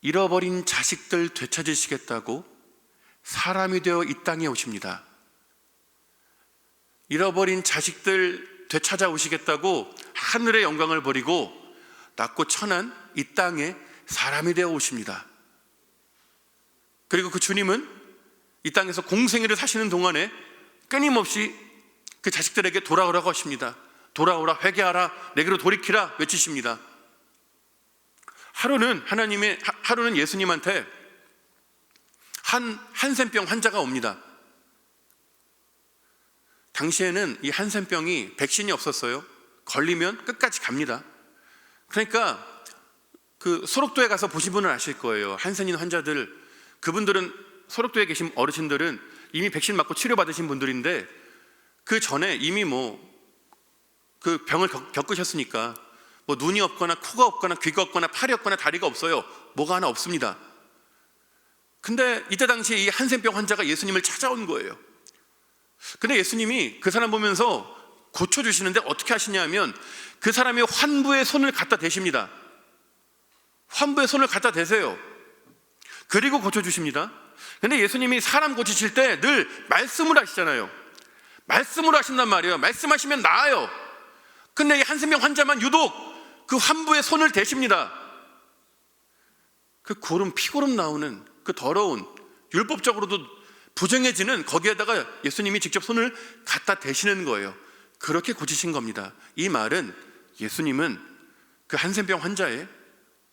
잃어버린 자식들 되찾으시겠다고 사람이 되어 이 땅에 오십니다. 잃어버린 자식들 되찾아오시겠다고 하늘의 영광을 버리고 낮고 천한 이 땅에 사람이 되어 오십니다. 그리고 그 주님은 이 땅에서 공생애를 사시는 동안에 끊임없이 그 자식들에게 돌아오라고 하십니다. 돌아오라, 회개하라, 내게로 돌이키라 외치십니다. 하루는 예수님한테 한센병 환자가 옵니다. 당시에는 이 한센병이 백신이 없었어요. 걸리면 끝까지 갑니다. 그러니까 그 소록도에 가서 보신 분은 아실 거예요. 한센인 환자들, 그분들은 소록도에 계신 어르신들은 이미 백신 맞고 치료받으신 분들인데 그 전에 이미 그 병을 겪으셨으니까 눈이 없거나 코가 없거나 귀가 없거나 팔이 없거나 다리가 없어요. 뭐가 하나 없습니다. 근데 이때 당시에 이 한센병 환자가 예수님을 찾아온 거예요. 근데 예수님이 그 사람 보면서 고쳐주시는데 어떻게 하시냐면 그 사람이 환부에 손을 갖다 대십니다. 환부에 손을 갖다 대세요. 그리고 고쳐주십니다. 근데 예수님이 사람 고치실 때 늘 말씀을 하시잖아요. 말씀으로 하신단 말이에요. 말씀하시면 나아요. 근데 이 한센병 환자만 유독 그 환부에 손을 대십니다. 그 피고름 나오는 그 더러운, 율법적으로도 부정해지는 거기에다가 예수님이 직접 손을 갖다 대시는 거예요. 그렇게 고치신 겁니다. 이 말은 예수님은 그 한센병 환자의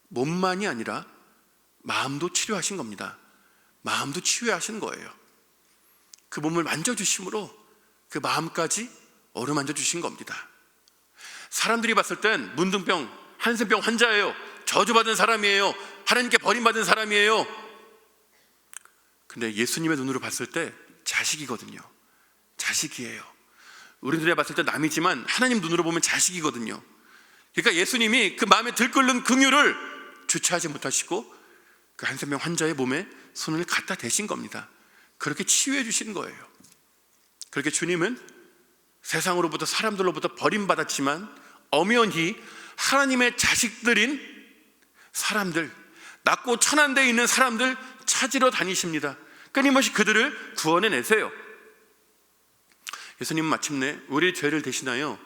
몸만이 아니라 마음도 치료하신 겁니다. 마음도 치유하신 거예요. 그 몸을 만져주심으로 그 마음까지 어루만져 주신 겁니다. 사람들이 봤을 땐 문둥병, 한센병 환자예요. 저주받은 사람이에요. 하나님께 버림받은 사람이에요. 근데 예수님의 눈으로 봤을 때 자식이거든요. 자식이에요. 우리들이 봤을 때 남이지만 하나님 눈으로 보면 자식이거든요. 그러니까 예수님이 그 마음에 들끓는 긍휼을 주체하지 못하시고 그 한센병 환자의 몸에 손을 갖다 대신 겁니다. 그렇게 치유해 주신 거예요. 그렇게 주님은 세상으로부터, 사람들로부터 버림받았지만 엄연히 하나님의 자식들인 사람들, 낮고 천한 데 있는 사람들 찾으러 다니십니다. 끊임없이 그들을 구원해내세요. 예수님은 마침내 우리의 죄를 대신하여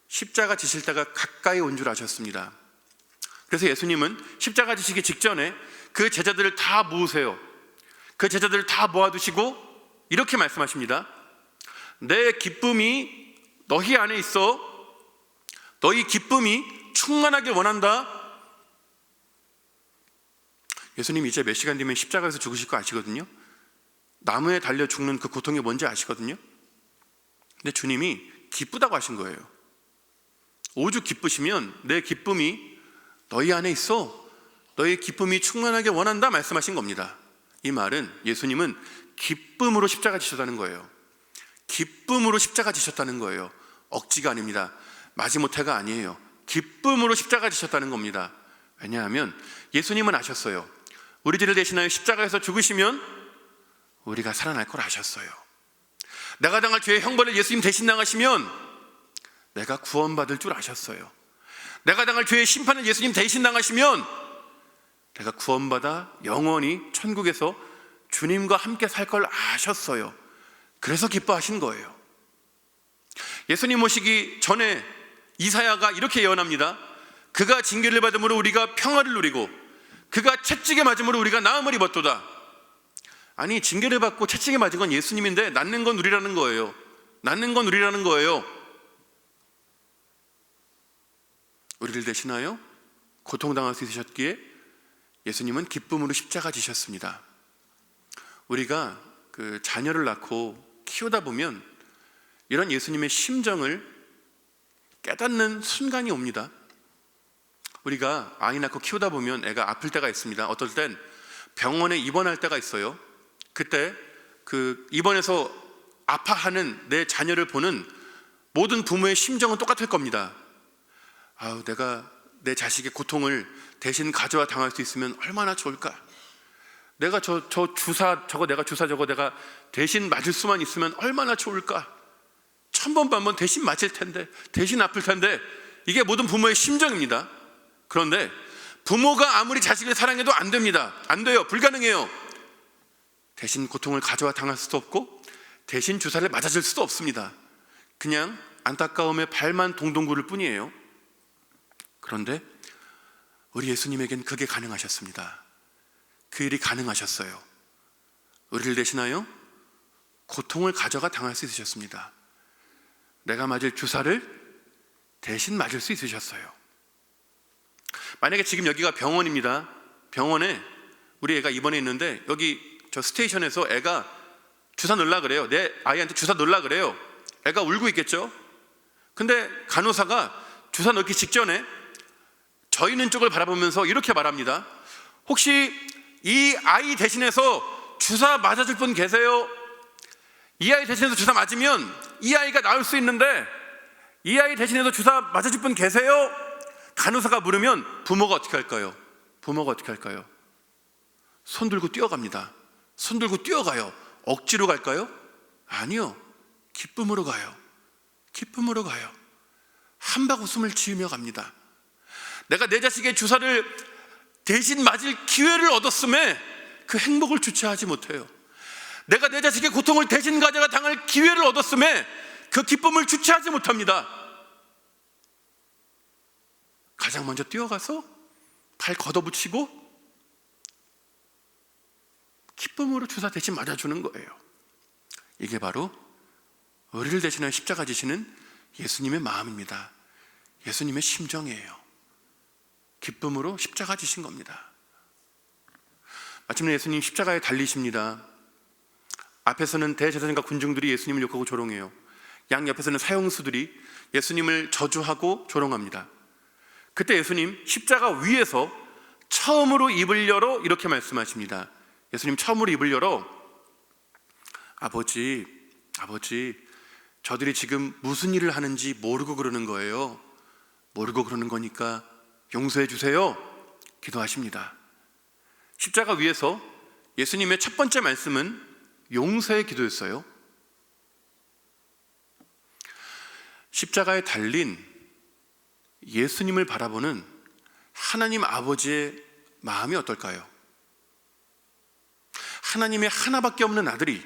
십자가 지실 때가 가까이 온 줄 아셨습니다. 그래서 예수님은 십자가 지시기 직전에 그 제자들을 다 모으세요. 그 제자들을 다 모아두시고 이렇게 말씀하십니다. 내 기쁨이 너희 안에 있어. 너희 기쁨이 충만하길 원한다. 예수님이 이제 몇 시간 뒤면 십자가에서 죽으실 거 아시거든요. 나무에 달려 죽는 그 고통이 뭔지 아시거든요. 근데 주님이 기쁘다고 하신 거예요. 오죽 기쁘시면 내 기쁨이 너희 안에 있어. 너희 기쁨이 충만하게 원한다 말씀하신 겁니다. 이 말은 예수님은 기쁨으로 십자가 지셨다는 거예요. 기쁨으로 십자가 지셨다는 거예요. 억지가 아닙니다. 마지못해가 아니에요. 기쁨으로 십자가 지셨다는 겁니다. 왜냐하면 예수님은 아셨어요. 우리들을 대신하여 십자가에서 죽으시면 우리가 살아날 걸 아셨어요. 내가 당할 죄의 형벌을 예수님 대신 당하시면 내가 구원받을 줄 아셨어요. 내가 당할 죄의 심판을 예수님 대신 당하시면 내가 구원받아 영원히 천국에서 주님과 함께 살 걸 아셨어요. 그래서 기뻐하신 거예요. 예수님 오시기 전에 이사야가 이렇게 예언합니다. 그가 징계를 받음으로 우리가 평화를 누리고 그가 채찍에 맞음으로 우리가 나음을 입었도다. 아니, 징계를 받고 채찍에 맞은 건 예수님인데 낫는 건 우리라는 거예요. 낫는 건 우리라는 거예요. 우리를 대신하여 고통당할 수 있으셨기에 예수님은 기쁨으로 십자가 지셨습니다. 우리가 그 자녀를 낳고 키우다 보면 이런 예수님의 심정을 깨닫는 순간이 옵니다. 우리가 아이 낳고 키우다 보면 애가 아플 때가 있습니다. 어떨 땐 병원에 입원할 때가 있어요. 그때 그 입원해서 아파하는 내 자녀를 보는 모든 부모의 심정은 똑같을 겁니다. 아우, 내가 내 자식의 고통을 대신 가져와 당할 수 있으면 얼마나 좋을까. 내가 저 주사 저거 내가 대신 맞을 수만 있으면 얼마나 좋을까. 1000번 반번 대신 맞을 텐데, 대신 아플 텐데. 이게 모든 부모의 심정입니다. 그런데 부모가 아무리 자식을 사랑해도 안 됩니다. 안 돼요. 불가능해요. 대신 고통을 가져와 당할 수도 없고 대신 주사를 맞아줄 수도 없습니다. 그냥 안타까움에 발만 동동 구를 뿐이에요. 그런데 우리 예수님에겐 그게 가능하셨습니다. 그 일이 가능하셨어요. 우리를 대신하여 고통을 가져가 당할 수 있으셨습니다. 내가 맞을 주사를 대신 맞을 수 있으셨어요. 만약에 지금 여기가 병원입니다. 병원에 우리 애가 입원해 있는데 여기 저 스테이션에서 애가 주사 넣으려 그래요. 내 아이한테 주사 넣으려 그래요. 애가 울고 있겠죠. 근데 간호사가 주사 넣기 직전에 저 있는 쪽을 바라보면서 이렇게 말합니다. 혹시 이 아이 대신해서 주사 맞아줄 분 계세요? 이 아이 대신해서 주사 맞으면 이 아이가 나을 수 있는데 이 아이 대신해서 주사 맞아줄 분 계세요? 간호사가 물으면 부모가 어떻게 할까요? 부모가 어떻게 할까요? 손 들고 뛰어갑니다. 손 들고 뛰어가요. 억지로 갈까요? 아니요. 기쁨으로 가요. 기쁨으로 가요. 한박 웃음을 지으며 갑니다. 내가 내 자식의 주사를 대신 맞을 기회를 얻었음에 그 행복을 주체하지 못해요. 내가 내 자식의 고통을 대신 가져가 당할 기회를 얻었음에 그 기쁨을 주체하지 못합니다. 가장 먼저 뛰어가서 팔 걷어붙이고 기쁨으로 주사 대신 맞아주는 거예요. 이게 바로 우리를 대신하여 십자가 지시는 예수님의 마음입니다. 예수님의 심정이에요. 기쁨으로 십자가 지신 겁니다. 마침내 예수님 십자가에 달리십니다. 앞에서는 대제사장과 군중들이 예수님을 욕하고 조롱해요. 양 옆에서는 사형수들이 예수님을 저주하고 조롱합니다. 그때 예수님 십자가 위에서 처음으로 입을 열어 이렇게 말씀하십니다. 예수님 처음으로 입을 열어 아버지 저들이 지금 무슨 일을 하는지 모르고 그러는 거예요. 모르고 그러는 거니까 용서해 주세요. 기도하십니다. 십자가 위에서 예수님의 첫 번째 말씀은 용서의 기도였어요. 십자가에 달린 예수님을 바라보는 하나님 아버지의 마음이 어떨까요? 하나님의 하나밖에 없는 아들이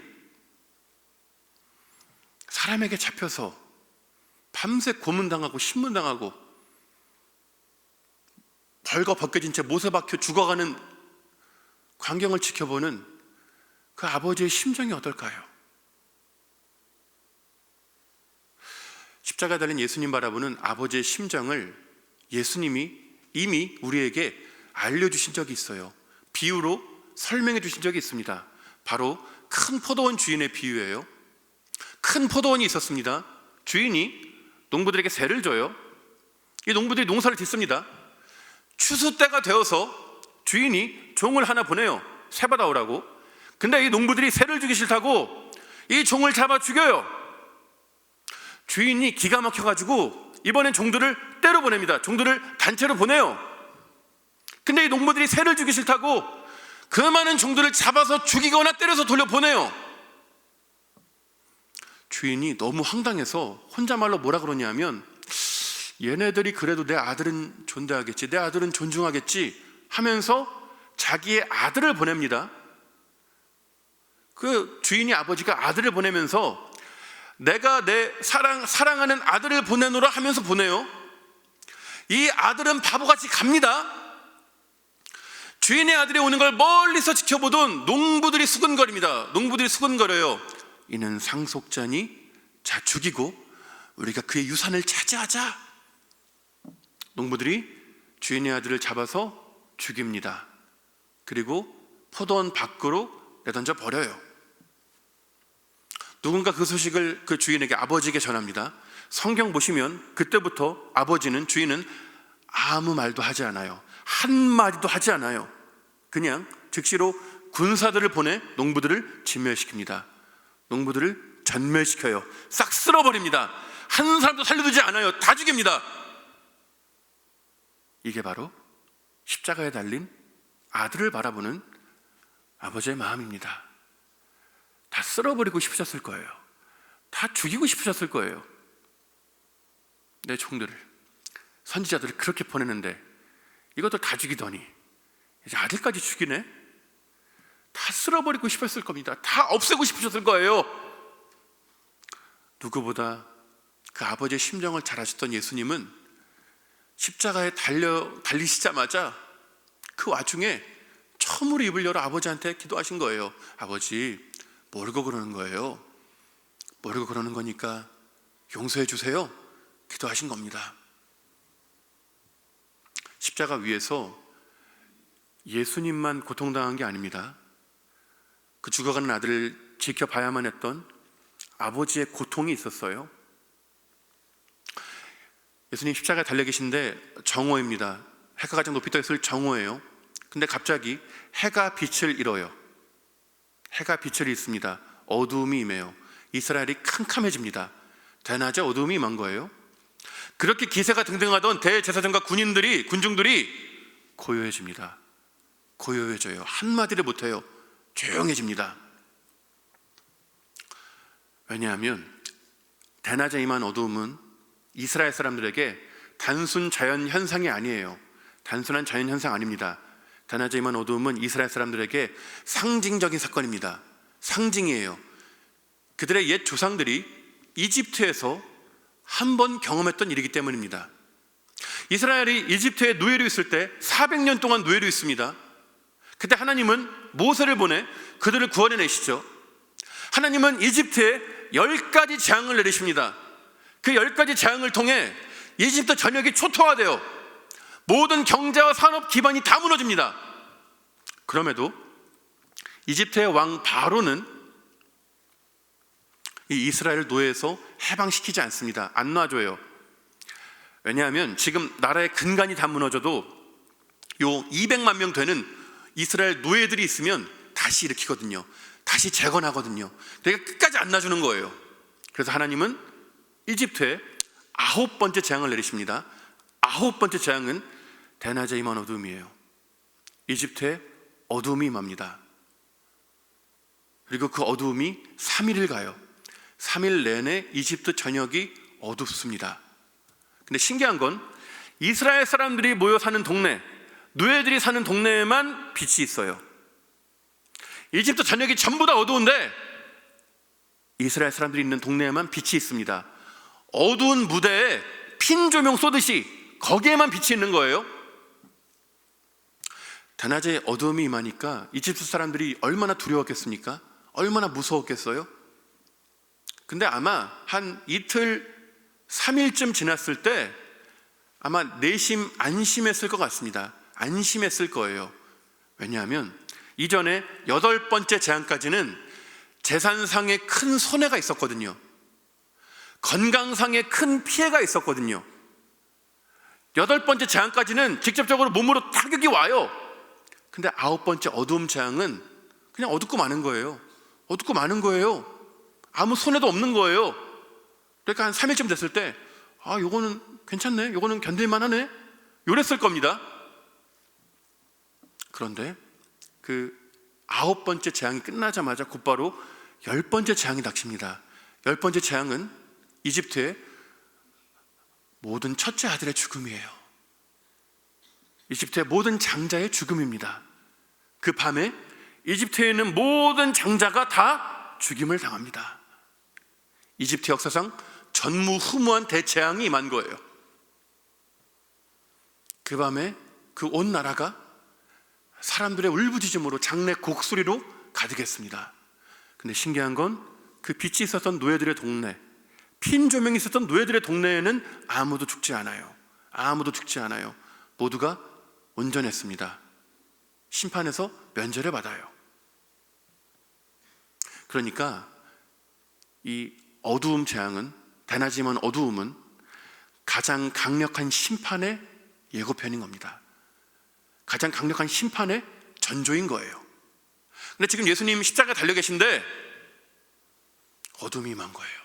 사람에게 잡혀서 밤새 고문당하고 신문당하고 벌거벗겨진 채 못에 박혀 죽어가는 광경을 지켜보는 그 아버지의 심정이 어떨까요? 십자가에 달린 예수님 바라보는 아버지의 심정을 예수님이 이미 우리에게 알려주신 적이 있어요. 비유로 설명해 주신 적이 있습니다. 바로 큰 포도원 주인의 비유예요. 큰 포도원이 있었습니다. 주인이 농부들에게 세를 줘요. 이 농부들이 농사를 짓습니다. 추수 때가 되어서 주인이 종을 하나 보내요. 세 받아오라고. 근데 이 농부들이 세를 주기 싫다고 이 종을 잡아 죽여요. 주인이 기가 막혀가지고 이번엔 종들을 때려 보냅니다. 종들을 단체로 보내요. 근데 이 농부들이 세를 주기 싫다고 그 많은 종들을 잡아서 죽이거나 때려서 돌려보내요. 주인이 너무 황당해서 혼자말로 뭐라 그러냐면, 얘네들이 그래도 내 아들은 존대하겠지, 내 아들은 존중하겠지 하면서 자기의 아들을 보냅니다. 그 주인이 아버지가 아들을 보내면서 내가 내 사랑하는 아들을 보내노라 하면서 보내요. 이 아들은 바보같이 갑니다. 주인의 아들이 오는 걸 멀리서 지켜보던 농부들이 수근거립니다. 농부들이 수근거려요. 이는 상속자니, 자 죽이고 우리가 그의 유산을 차지하자. 농부들이 주인의 아들을 잡아서 죽입니다. 그리고 포도원 밖으로 내던져 버려요. 누군가 그 소식을 그 주인에게, 아버지에게 전합니다. 성경 보시면 그때부터 아버지는, 주인은 아무 말도 하지 않아요. 한마디도 하지 않아요. 그냥 즉시로 군사들을 보내 농부들을 진멸시킵니다. 농부들을 전멸시켜요. 싹 쓸어버립니다. 한 사람도 살려두지 않아요. 다 죽입니다. 이게 바로 십자가에 달린 아들을 바라보는 아버지의 마음입니다. 다 쓸어버리고 싶으셨을 거예요. 다 죽이고 싶으셨을 거예요. 내 종들을, 선지자들을 그렇게 보내는데 이것들 다 죽이더니 이제 아들까지 죽이네? 다 쓸어버리고 싶었을 겁니다. 다 없애고 싶으셨을 거예요. 누구보다 그 아버지의 심정을 잘 아셨던 예수님은 십자가에 달리시자마자 그 와중에 처음으로 입을 열어 아버지한테 기도하신 거예요. 아버지, 모르고 그러는 거예요. 모르고 그러는 거니까 용서해 주세요. 기도하신 겁니다. 십자가 위에서 예수님만 고통당한 게 아닙니다. 그 죽어가는 아들을 지켜봐야만 했던 아버지의 고통이 있었어요. 예수님 십자가에 달려 계신데 정오입니다. 해가 가장 높이 떠 있을 정오예요. 근데 갑자기 해가 빛을 잃어요. 해가 빛을 잃습니다. 어두움이 임해요. 이스라엘이 캄캄해집니다. 대낮에 어두움이 임한 거예요. 그렇게 기세가 등등하던 대제사장과 군중들이 고요해집니다. 고요해져요. 한마디를 못해요. 조용해집니다. 왜냐하면 대낮에 임한 어두움은 이스라엘 사람들에게 단순 자연 현상이 아니에요. 단순한 자연 현상 아닙니다. 대낮에 임한 어두움은 이스라엘 사람들에게 상징적인 사건입니다. 상징이에요. 그들의 옛 조상들이 이집트에서 한 번 경험했던 일이기 때문입니다. 이스라엘이 이집트에 노예로 있을 때 400년 동안 노예로 있습니다. 그때 하나님은 모세를 보내 그들을 구원해내시죠. 하나님은 이집트에 10가지 재앙을 내리십니다. 그 10가지 재앙을 통해 이집트 전역이 초토화되어 모든 경제와 산업 기반이 다 무너집니다. 그럼에도 이집트의 왕 바로는 이 이스라엘을 노예에서 해방시키지 않습니다. 안 놔줘요. 왜냐하면 지금 나라의 근간이 다 무너져도 요 200만 명 되는 이스라엘 노예들이 있으면 다시 일으키거든요. 다시 재건하거든요. 그러니까 끝까지 안 놔주는 거예요. 그래서 하나님은 이집트에 9번째 재앙을 내리십니다. 9번째 재앙은 대낮에 임한 어둠이에요. 이집트에 어둠이 임합니다. 그리고 그 어두움이 3일을 가요. 3일 내내 이집트 전역이 어둡습니다. 근데 신기한 건 이스라엘 사람들이 모여 사는 동네, 노예들이 사는 동네에만 빛이 있어요. 이집트 전역이 전부 다 어두운데 이스라엘 사람들이 있는 동네에만 빛이 있습니다. 어두운 무대에 핀 조명 쏘듯이 거기에만 빛이 있는 거예요. 대낮에 어두움이 임하니까 이집트 사람들이 얼마나 두려웠겠습니까? 얼마나 무서웠겠어요? 근데 아마 한 이틀, 3일쯤 지났을 때 아마 내심 안심했을 것 같습니다. 안심했을 거예요. 왜냐하면 이전에 8번째 재앙까지는 재산상의 큰 손해가 있었거든요. 건강상의 큰 피해가 있었거든요. 8번째 재앙까지는 직접적으로 몸으로 타격이 와요. 근데 9번째 어두움 재앙은 그냥 어둡고 마는 거예요. 어둡고 마는 거예요. 아무 손해도 없는 거예요. 그러니까 한 3일쯤 됐을 때 요거는 괜찮네, 요거는 견딜만 하네, 요랬을 겁니다. 그런데 그 9번째 재앙이 끝나자마자 곧바로 10번째 재앙이 닥칩니다. 10번째 재앙은 이집트의 모든 첫째 아들의 죽음이에요. 이집트의 모든 장자의 죽음입니다. 그 밤에 이집트에 있는 모든 장자가 다 죽임을 당합니다. 이집트 역사상 전무후무한 대재앙이 임한 거예요. 그 밤에 그 온 나라가 사람들의 울부짖음으로 장례 곡소리로 가득했습니다. 근데 신기한 건 그 빛이 있었던 노예들의 동네, 핀 조명이 있었던 노예들의 동네에는 아무도 죽지 않아요. 아무도 죽지 않아요. 모두가 온전했습니다. 심판에서 면제를 받아요. 그러니까 이 어두움 재앙은, 대낮이면 어두움은 가장 강력한 심판의 예고편인 겁니다. 가장 강력한 심판의 전조인 거예요. 근데 지금 예수님 십자가 달려 계신데 어둠이 임한 거예요.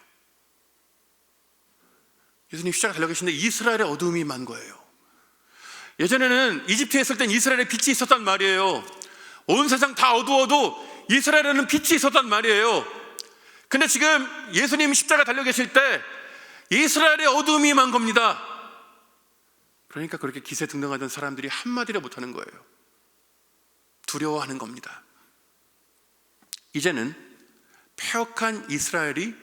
예수님 십자가 달려 계신데 이스라엘의 어둠이 임한 거예요. 예전에는 이집트에 있을 땐 이스라엘의 빛이 있었단 말이에요. 온 세상 다 어두워도 이스라엘에는 빛이 있었단 말이에요. 근데 지금 예수님 십자가 달려 계실 때 이스라엘의 어둠이 임한 겁니다. 그러니까 그렇게 기세등등하던 사람들이 한마디를 못하는 거예요. 두려워하는 겁니다. 이제는 패역한 이스라엘이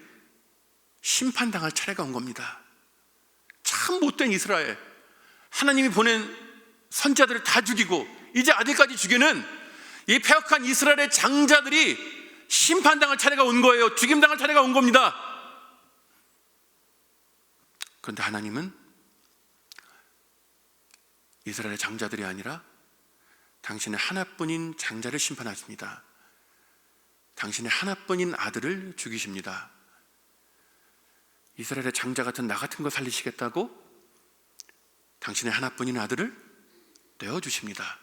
심판당할 차례가 온 겁니다. 참 못된 이스라엘, 하나님이 보낸 선지자들을 다 죽이고 이제 아들까지 죽이는 이 패역한 이스라엘의 장자들이 심판당할 차례가 온 거예요. 죽임당할 차례가 온 겁니다. 그런데 하나님은 이스라엘의 장자들이 아니라 당신의 하나뿐인 장자를 심판하십니다. 당신의 하나뿐인 아들을 죽이십니다. 이스라엘의 장자 같은 나 같은 거 살리시겠다고 당신의 하나뿐인 아들을 내어주십니다.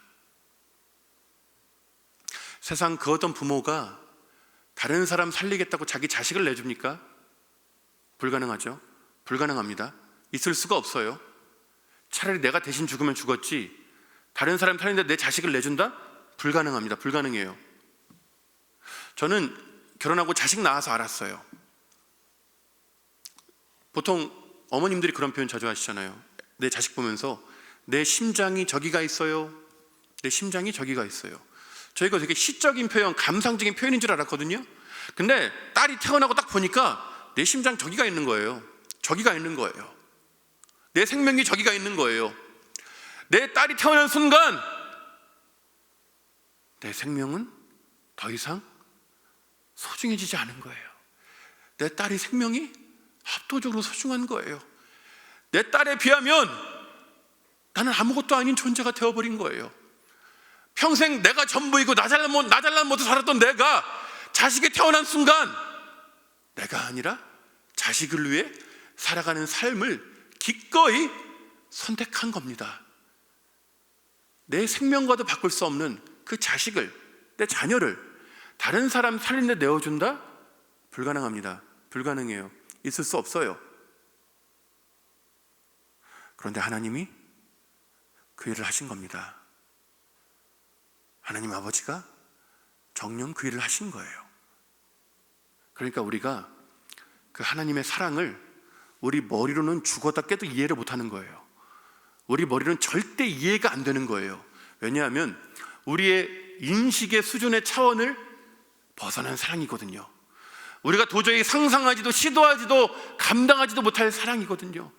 세상 그 어떤 부모가 다른 사람 살리겠다고 자기 자식을 내줍니까? 불가능하죠. 불가능합니다. 있을 수가 없어요. 차라리 내가 대신 죽으면 죽었지 다른 사람 살리는데 내 자식을 내준다? 불가능합니다. 불가능해요. 저는 결혼하고 자식 낳아서 알았어요. 보통 어머님들이 그런 표현 자주 하시잖아요. 내 자식 보면서 내 심장이 저기가 있어요. 내 심장이 저기가 있어요. 저희가 되게 시적인 표현, 감상적인 표현인 줄 알았거든요. 근데 딸이 태어나고 딱 보니까 내 심장 저기가 있는 거예요. 저기가 있는 거예요. 내 생명이 저기가 있는 거예요. 내 딸이 태어난 순간 내 생명은 더 이상 소중해지지 않은 거예요. 내 딸의 생명이 압도적으로 소중한 거예요. 내 딸에 비하면 나는 아무것도 아닌 존재가 되어버린 거예요. 평생 내가 전부이고 나 잘난 못해 살았던 내가 자식이 태어난 순간 내가 아니라 자식을 위해 살아가는 삶을 기꺼이 선택한 겁니다. 내 생명과도 바꿀 수 없는 그 자식을, 내 자녀를 다른 사람 살리는데 내어준다? 불가능합니다. 불가능해요. 있을 수 없어요. 그런데 하나님이 그 일을 하신 겁니다. 하나님 아버지가 정녕 그 일을 하신 거예요. 그러니까 우리가 그 하나님의 사랑을 우리 머리로는 죽었다 깨도 이해를 못하는 거예요. 우리 머리로는 절대 이해가 안 되는 거예요. 왜냐하면 우리의 인식의 수준의 차원을 벗어난 사랑이거든요. 우리가 도저히 상상하지도 시도하지도 감당하지도 못할 사랑이거든요.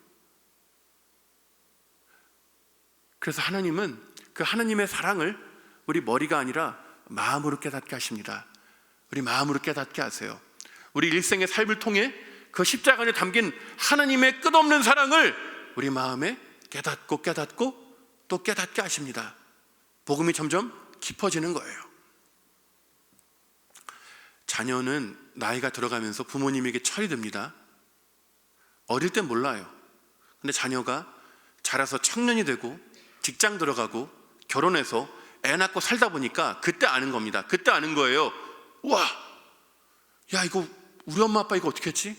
그래서 하나님은 그 하나님의 사랑을 우리 머리가 아니라 마음으로 깨닫게 하십니다. 우리 마음으로 깨닫게 하세요. 우리 일생의 삶을 통해 그 십자가 안에 담긴 하나님의 끝없는 사랑을 우리 마음에 깨닫고 또 깨닫게 하십니다. 복음이 점점 깊어지는 거예요. 자녀는 나이가 들어가면서 부모님에게 철이 듭니다. 어릴 땐 몰라요. 근데 자녀가 자라서 청년이 되고 직장 들어가고 결혼해서 애 낳고 살다 보니까 그때 아는 겁니다. 그때 아는 거예요. 와, 야, 이거 우리 엄마 아빠 이거 어떻게 했지?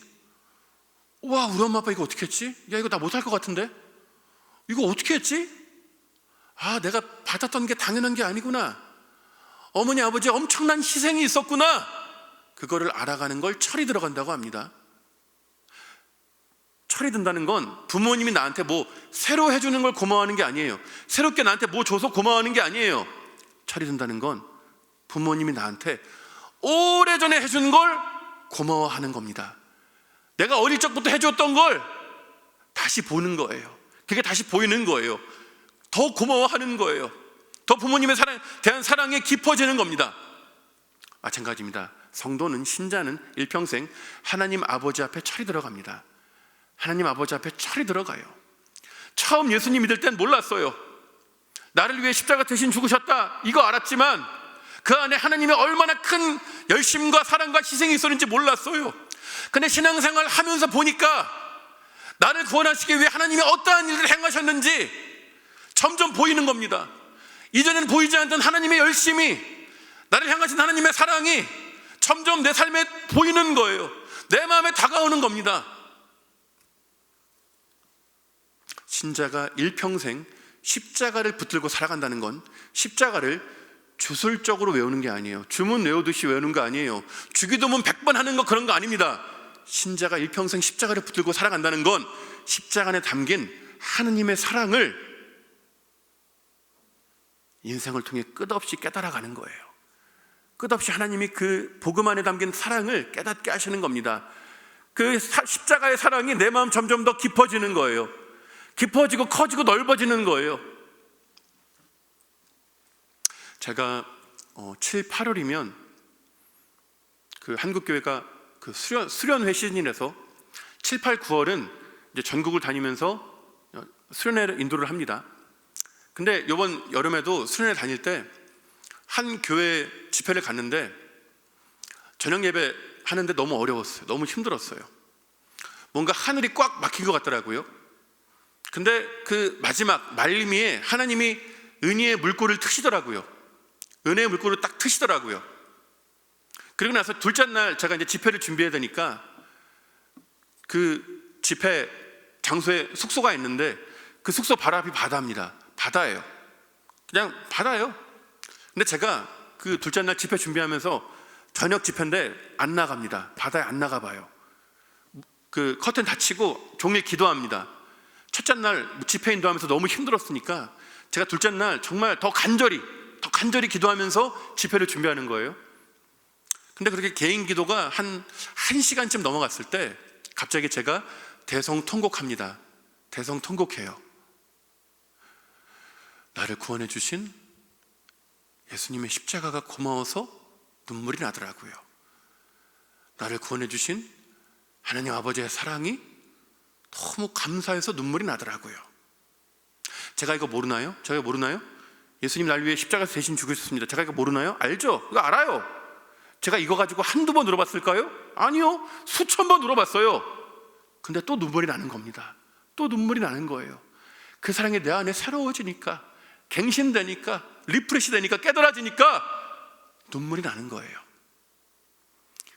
와, 우리 엄마 아빠 이거 어떻게 했지? 야, 이거 나 못할 것 같은데? 이거 어떻게 했지? 아, 내가 받았던 게 당연한 게 아니구나. 어머니 아버지 엄청난 희생이 있었구나. 그거를 알아가는 걸 철이 들어간다고 합니다. 철이 든다는 건 부모님이 나한테 뭐 새로 해주는 걸 고마워하는 게 아니에요. 새롭게 나한테 뭐 줘서 고마워하는 게 아니에요. 철이 든다는 건 부모님이 나한테 오래전에 해준 걸 고마워하는 겁니다. 내가 어릴 적부터 해줬던 걸 다시 보는 거예요. 그게 다시 보이는 거예요. 더 고마워하는 거예요. 더 부모님에 대한 사랑이 깊어지는 겁니다. 마찬가지입니다. 성도는, 신자는 일평생 하나님 아버지 앞에 철이 들어갑니다. 하나님 아버지 앞에 철이 들어가요. 처음 예수님 믿을 땐 몰랐어요. 나를 위해 십자가 대신 죽으셨다, 이거 알았지만 그 안에 하나님의 얼마나 큰 열심과 사랑과 희생이 있었는지 몰랐어요. 근데 신앙생활 하면서 보니까 나를 구원하시기 위해 하나님이 어떠한 일을 행하셨는지 점점 보이는 겁니다. 이전에는 보이지 않던 하나님의 열심이, 나를 향하신 하나님의 사랑이 점점 내 삶에 보이는 거예요. 내 마음에 다가오는 겁니다. 신자가 일평생 십자가를 붙들고 살아간다는 건 십자가를 주술적으로 외우는 게 아니에요. 주문 외우듯이 외우는 거 아니에요. 주기도문 100번 하는 거, 그런 거 아닙니다. 신자가 일평생 십자가를 붙들고 살아간다는 건 십자가 안에 담긴 하나님의 사랑을 인생을 통해 끝없이 깨달아가는 거예요. 끝없이 하나님이 그 복음 안에 담긴 사랑을 깨닫게 하시는 겁니다. 그 십자가의 사랑이 내 마음 점점 더 깊어지는 거예요. 깊어지고 커지고 넓어지는 거예요. 제가 7, 8월이면 그 한국교회가 그 수련회 시즌이라서 7, 8, 9월은 이제 전국을 다니면서 수련회 인도를 합니다. 근데 이번 여름에도 수련회 다닐 때 한 교회 집회를 갔는데 저녁 예배 하는데 너무 어려웠어요. 너무 힘들었어요. 뭔가 하늘이 꽉 막힌 것 같더라고요. 근데 그 마지막 말미에 하나님이 은혜의 물꼬를 트시더라고요. 은혜의 물꼬를 딱 트시더라고요. 그리고 나서 둘째 날 제가 이제 집회를 준비해야 되니까 그 집회 장소에 숙소가 있는데 그 숙소 바로 앞이 바다입니다. 바다예요. 그냥 바다예요. 근데 제가 그 둘째 날 집회 준비하면서 저녁 집회인데 안 나갑니다. 바다에 안 나가봐요. 그 커튼 닫히고 종일 기도합니다. 첫째 날 집회 인도하면서 너무 힘들었으니까 제가 둘째 날 정말 더 간절히 기도하면서 집회를 준비하는 거예요. 근데 그렇게 개인 기도가 한 1시간쯤 넘어갔을 때 갑자기 제가 대성통곡합니다. 대성통곡해요. 나를 구원해 주신 예수님의 십자가가 고마워서 눈물이 나더라고요. 나를 구원해 주신 하나님 아버지의 사랑이 너무 감사해서 눈물이 나더라고요. 제가 이거 모르나요? 제가 모르나요? 예수님 날 위해 십자가에서 대신 죽으셨습니다. 제가 이거 모르나요? 알죠? 이거 알아요. 제가 이거 가지고 한두 번 울어봤을까요? 아니요. 수천 번 울어봤어요. 근데 또 눈물이 나는 겁니다. 또 눈물이 나는 거예요. 그 사랑이 내 안에 새로워지니까, 갱신되니까, 리프레시 되니까, 깨달아지니까 눈물이 나는 거예요.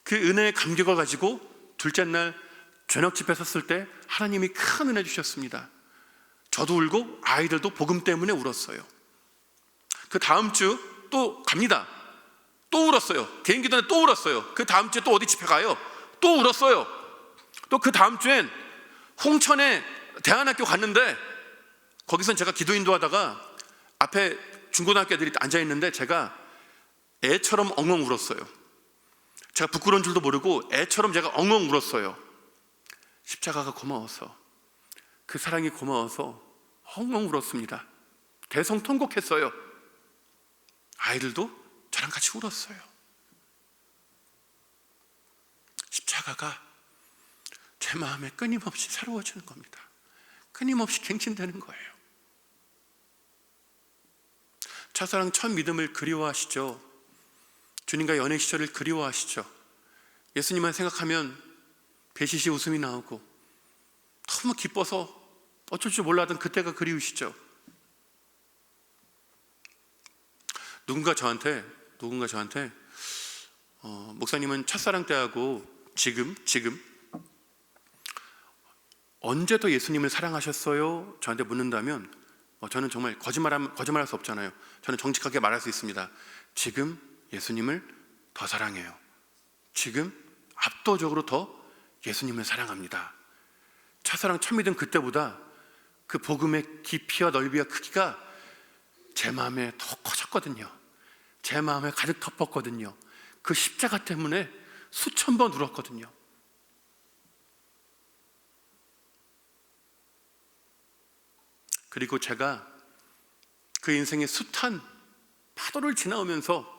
그 은혜의 감격을 가지고 둘째 날 저녁 집회 섰을 때 하나님이 큰 은혜 주셨습니다. 저도 울고 아이들도 복음 때문에 울었어요. 그 다음 주 또 갑니다. 또 울었어요. 개인 기도에 또 울었어요. 그 다음 주에 또 어디 집회 가요? 또 울었어요. 또 그 다음 주엔 홍천에 대안학교 갔는데 거기선 제가 기도 인도하다가 앞에 중고등학교 애들이 앉아있는데 제가 애처럼 엉엉 울었어요. 제가 부끄러운 줄도 모르고 애처럼 제가 엉엉 울었어요. 십자가가 고마워서, 그 사랑이 고마워서 엉엉 울었습니다. 대성통곡했어요. 아이들도 저랑 같이 울었어요. 십자가가 제 마음에 끊임없이 새로워지는 겁니다. 끊임없이 갱신되는 거예요. 첫사랑 첫 믿음을 그리워하시죠? 주님과 연애 시절을 그리워하시죠? 예수님만 생각하면 배시시 웃음이 나오고 너무 기뻐서 어쩔 줄 몰라던 그때가 그리우시죠? 누군가 저한테 목사님은 첫사랑 때하고 지금 언제 더 예수님을 사랑하셨어요? 저한테 묻는다면 저는 정말 거짓말할 수 없잖아요. 저는 정직하게 말할 수 있습니다. 지금 예수님을 더 사랑해요. 지금 압도적으로 더 예수님을 사랑합니다. 첫사랑 첫 믿음 그때보다 그 복음의 깊이와 넓이와 크기가 제 마음에 더 커졌거든요. 제 마음에 가득 덮었거든요. 그 십자가 때문에 수천 번 울었거든요. 그리고 제가 그 인생의 숱한 파도를 지나오면서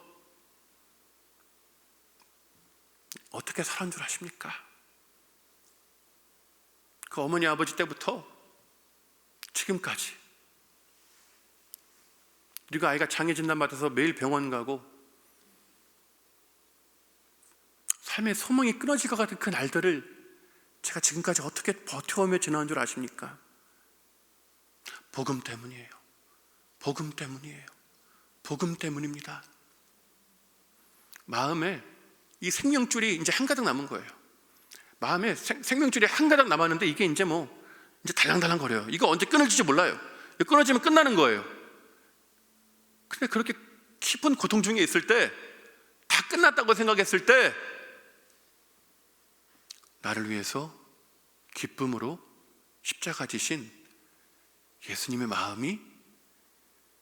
어떻게 살아온 줄 아십니까? 그 어머니 아버지 때부터 지금까지, 그리고 아이가 장애 진단 받아서 매일 병원 가고 삶의 소망이 끊어질 것 같은 그 날들을 제가 지금까지 어떻게 버텨오며 지나온 줄 아십니까? 복음 때문이에요. 복음 때문이에요. 복음 때문입니다. 마음에 이 생명줄이 이제 한 가닥 남은 거예요. 마음에 생명줄이 한 가닥 남았는데 이게 이제 이제 달랑달랑 거려요. 이거 언제 끊어질지 몰라요. 이거 끊어지면 끝나는 거예요. 근데 그렇게 깊은 고통 중에 있을 때, 다 끝났다고 생각했을 때, 나를 위해서 기쁨으로 십자가 지신 예수님의 마음이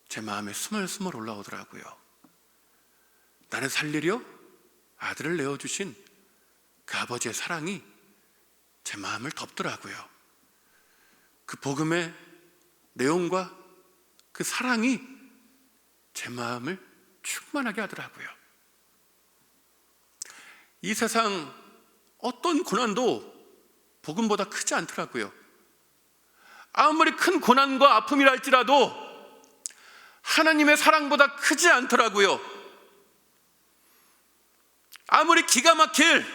제 마음에 스멀스멀 올라오더라고요. 나를 살리려 아들을 내어주신 그 아버지의 사랑이 제 마음을 덮더라고요. 그 복음의 내용과 그 사랑이 제 마음을 충만하게 하더라고요. 이 세상 어떤 고난도 복음보다 크지 않더라고요. 아무리 큰 고난과 아픔이라 할지라도 하나님의 사랑보다 크지 않더라고요. 아무리 기가 막힐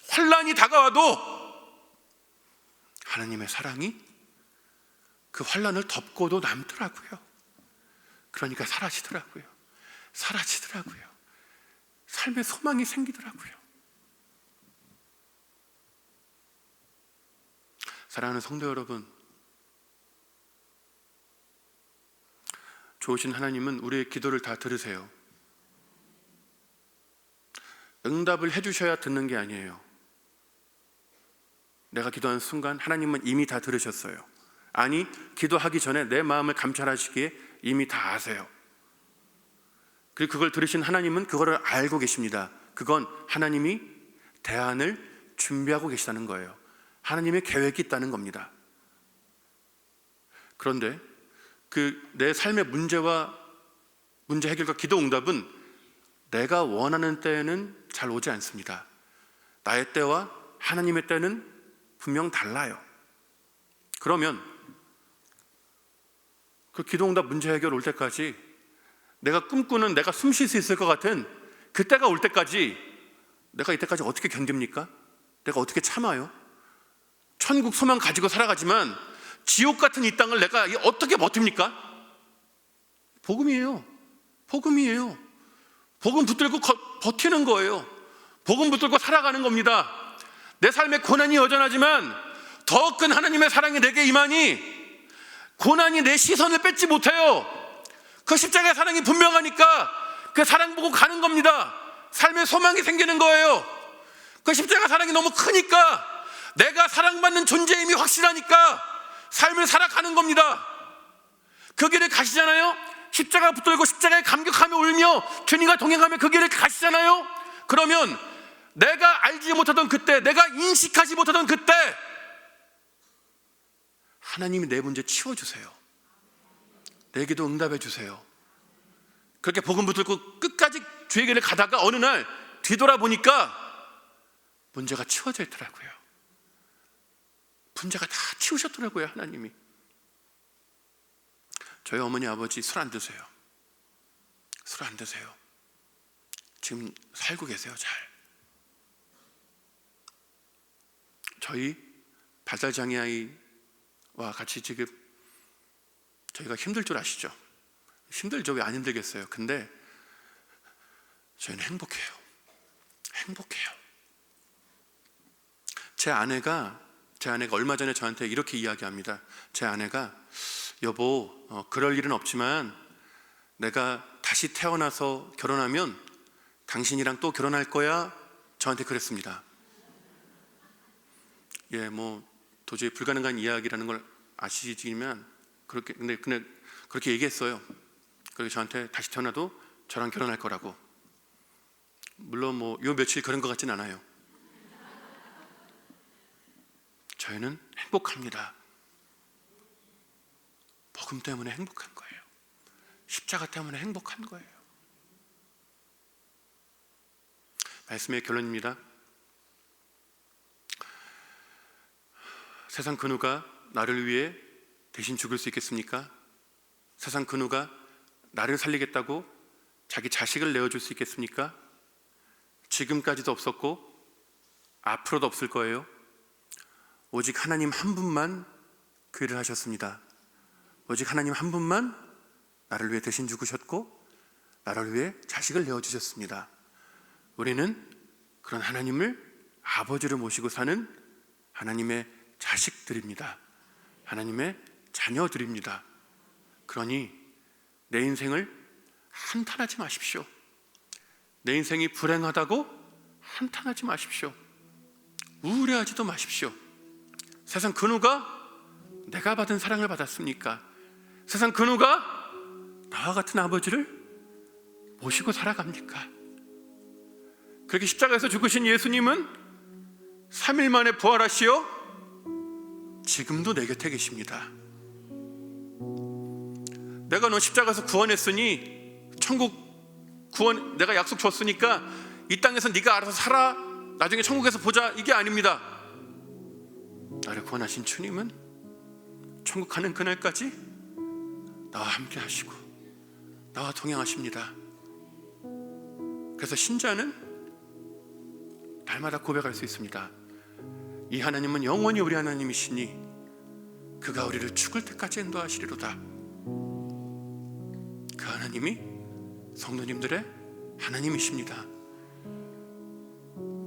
환난이 다가와도 하나님의 사랑이 그 환난을 덮고도 남더라고요. 그러니까 사라지더라고요. 삶의 소망이 생기더라고요. 사랑하는 성도 여러분, 좋으신 하나님은 우리의 기도를 다 들으세요. 응답을 해주셔야 듣는 게 아니에요. 내가 기도하는 순간 하나님은 이미 다 들으셨어요. 아니, 기도하기 전에 내 마음을 감찰하시기에 이미 다 아세요. 그리고 그걸 들으신 하나님은 그거를 알고 계십니다. 그건 하나님이 대안을 준비하고 계시다는 거예요. 하나님의 계획이 있다는 겁니다. 그런데 그 내 삶의 문제 해결과 기도 응답은 내가 원하는 때에는 잘 오지 않습니다. 나의 때와 하나님의 때는 분명 달라요. 그러면 그 기도 응답 문제 해결 올 때까지, 내가 꿈꾸는, 내가 숨 쉴 수 있을 것 같은 그때가 올 때까지 내가 이때까지 어떻게 견딥니까? 내가 어떻게 참아요? 천국 소망 가지고 살아가지만 지옥 같은 이 땅을 내가 어떻게 버팁니까? 복음이에요. 복음 붙들고 버티는 거예요. 복음 붙들고 살아가는 겁니다. 내 삶에 고난이 여전하지만 더 큰 하나님의 사랑이 내게 임하니 고난이 내 시선을 뺏지 못해요. 그 십자가의 사랑이 분명하니까 그 사랑 보고 가는 겁니다. 삶의 소망이 생기는 거예요. 그 십자가 사랑이 너무 크니까, 내가 사랑받는 존재임이 확실하니까 삶을 살아가는 겁니다. 그 길을 가시잖아요. 십자가 붙들고 십자가에 감격하며 울며 주님과 동행하며 그 길을 가시잖아요. 그러면 내가 알지 못하던 그때, 내가 인식하지 못하던 그때 하나님이 내 문제 치워주세요. 내 기도 응답해 주세요. 그렇게 복음 붙들고 끝까지 주의 길을 가다가 어느 날 뒤돌아보니까 문제가 치워져 있더라고요. 문제가 다 치우셨더라고요, 하나님이. 저희 어머니 아버지 술 안 드세요. 술 안 드세요. 지금 살고 계세요, 잘. 저희 발달장애 아이와 같이 지금 저희가 힘들 줄 아시죠? 힘들죠. 왜 안 힘들겠어요? 근데 저희는 행복해요. 행복해요. 제 아내가 얼마 전에 저한테 이렇게 이야기합니다. 제 아내가 여보, 그럴 일은 없지만 내가 다시 태어나서 결혼하면 당신이랑 또 결혼할 거야? 저한테 그랬습니다. 예, 뭐 도저히 불가능한 이야기라는 걸 아시지만 근데 그렇게 얘기했어요. 그리고 저한테 다시 태어나도 저랑 결혼할 거라고. 물론 뭐 요 며칠 그런 것 같진 않아요. 저희는 행복합니다. 복음 때문에 행복한 거예요. 십자가 때문에 행복한 거예요. 말씀의 결론입니다. 세상 그 누가 나를 위해 대신 죽을 수 있겠습니까? 세상 그 누가 나를 살리겠다고 자기 자식을 내어줄 수 있겠습니까? 지금까지도 없었고 앞으로도 없을 거예요. 오직 하나님 한 분만 그 일을 하셨습니다. 오직 하나님 한 분만 나를 위해 대신 죽으셨고 나를 위해 자식을 내어주셨습니다. 우리는 그런 하나님을 아버지로 모시고 사는 하나님의 자식들입니다. 하나님의 자녀들입니다. 그러니 내 인생을 한탄하지 마십시오. 내 인생이 불행하다고 한탄하지 마십시오. 우울해하지도 마십시오. 세상 그 누가 내가 받은 사랑을 받았습니까? 세상 그 누가 나와 같은 아버지를 모시고 살아갑니까? 그렇게 십자가에서 죽으신 예수님은 3일 만에 부활하시어 지금도 내 곁에 계십니다. 내가 너 십자가에서 구원했으니 천국 구원 내가 약속 줬으니까 이 땅에서 네가 알아서 살아, 나중에 천국에서 보자, 이게 아닙니다. 나를 구원하신 주님은 천국 가는 그날까지 나와 함께 하시고 나와 동행하십니다. 그래서 신자는 날마다 고백할 수 있습니다. 이 하나님은 영원히 우리 하나님이시니 그가 우리를 죽을 때까지 인도하시리로다. 그 하나님이 성도님들의 하나님이십니다.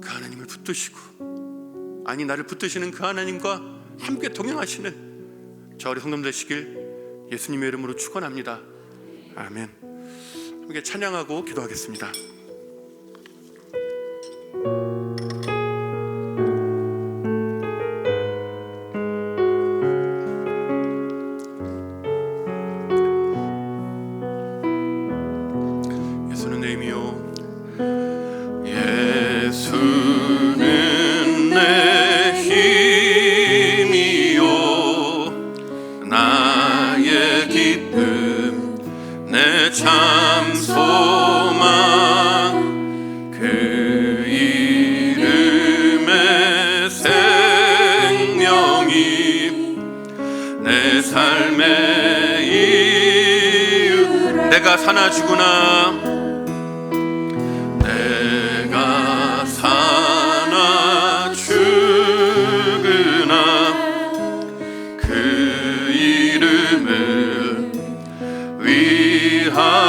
그 하나님을 붙드시고, 아니 나를 붙드시는 그 하나님과 함께 동행하시는 저 우리 성도님 되시길 예수님의 이름으로 축원합니다. 아멘. 함께 찬양하고 기도하겠습니다. 예수는 내 힘이요, 예수는 내 힘이요, 나의 기쁨, 내 참 소망, 그 이름의 생명이 내 삶의 이유. 내가 사나 죽으나, 내가 사나 죽으나 그 이름을 위하여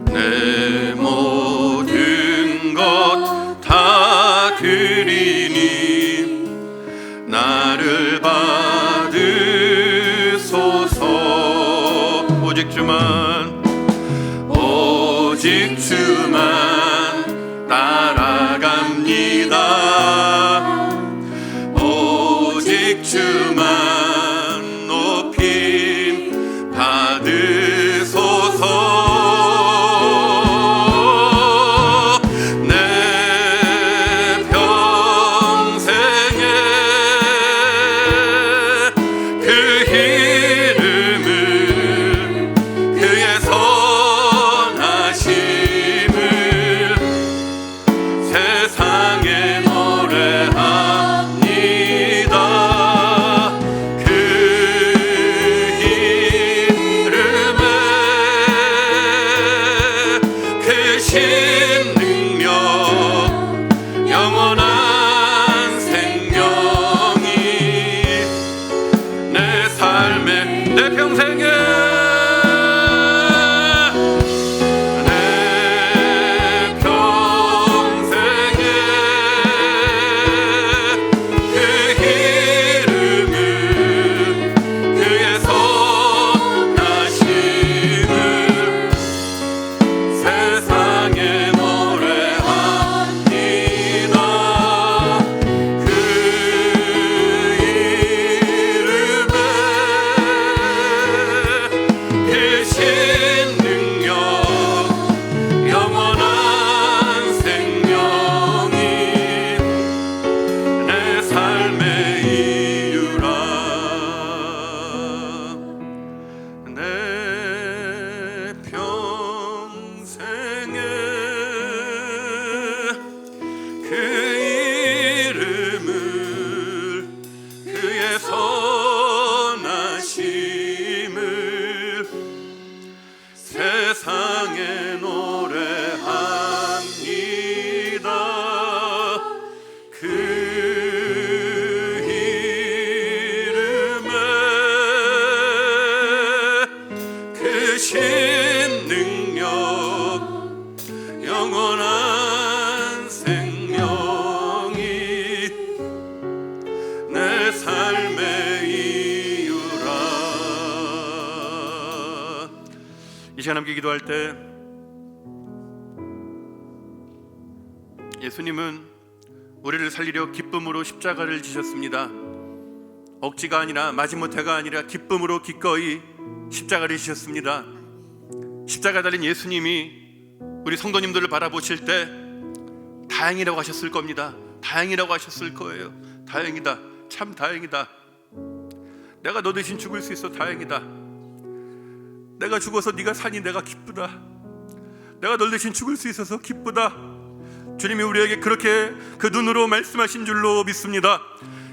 내 모든 것 다 드리니 나를 받으소서. 오직 주만 따라갑니다. 오직 주만 높임 받으소서. 내 평생에 그 이름을, 그의 능력 영원한 생명이 내 삶에 내 평생에 세상에 노래합니다. 그 이름에 크신 능력 영원한 생명이 내 삶의 이유라. 이 시간 함께 기도할 때 예수님은 우리를 살리려 기쁨으로 십자가를 지셨습니다. 억지가 아니라 마지못해가 아니라 기쁨으로 기꺼이 십자가를 지셨습니다. 십자가 달린 예수님이 우리 성도님들을 바라보실 때 다행이라고 하셨을 겁니다. 다행이라고 하셨을 거예요. 다행이다, 참 다행이다. 내가 너 대신 죽을 수 있어 다행이다. 내가 죽어서 네가 사니 내가 기쁘다. 내가 너 대신 죽을 수 있어서 기쁘다. 주님이 우리에게 그렇게 그 눈으로 말씀하신 줄로 믿습니다.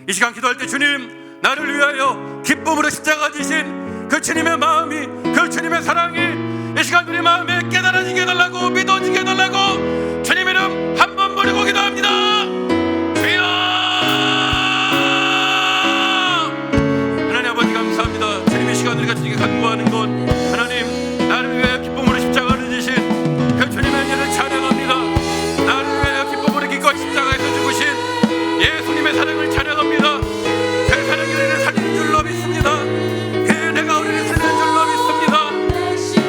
이 시간 기도할 때 주님, 나를 위하여 기쁨으로 십자가 지신 그 주님의 마음이, 그 주님의 사랑이 이 시간 우리 마음에 깨달아지게 해달라고, 믿어지게 해달라고 주님 이름 한 번 부르고 기도합니다. 주여! 하나님 아버지 감사합니다. 주님의 시간 우리가 주님께 간구하는 것, 하나님 나를 위하여 기쁨으로 십자가를 지신 그 주님의 은혜를 찬양합니다. 나를 위하여 기쁨으로 기꺼이 십자가에서 죽으신 예수님의 사랑을 찬양합니다. 그 사랑이 우리를 살리는 줄로 믿습니다. 그 은혜가 우리를 살리는 줄로 믿습니다.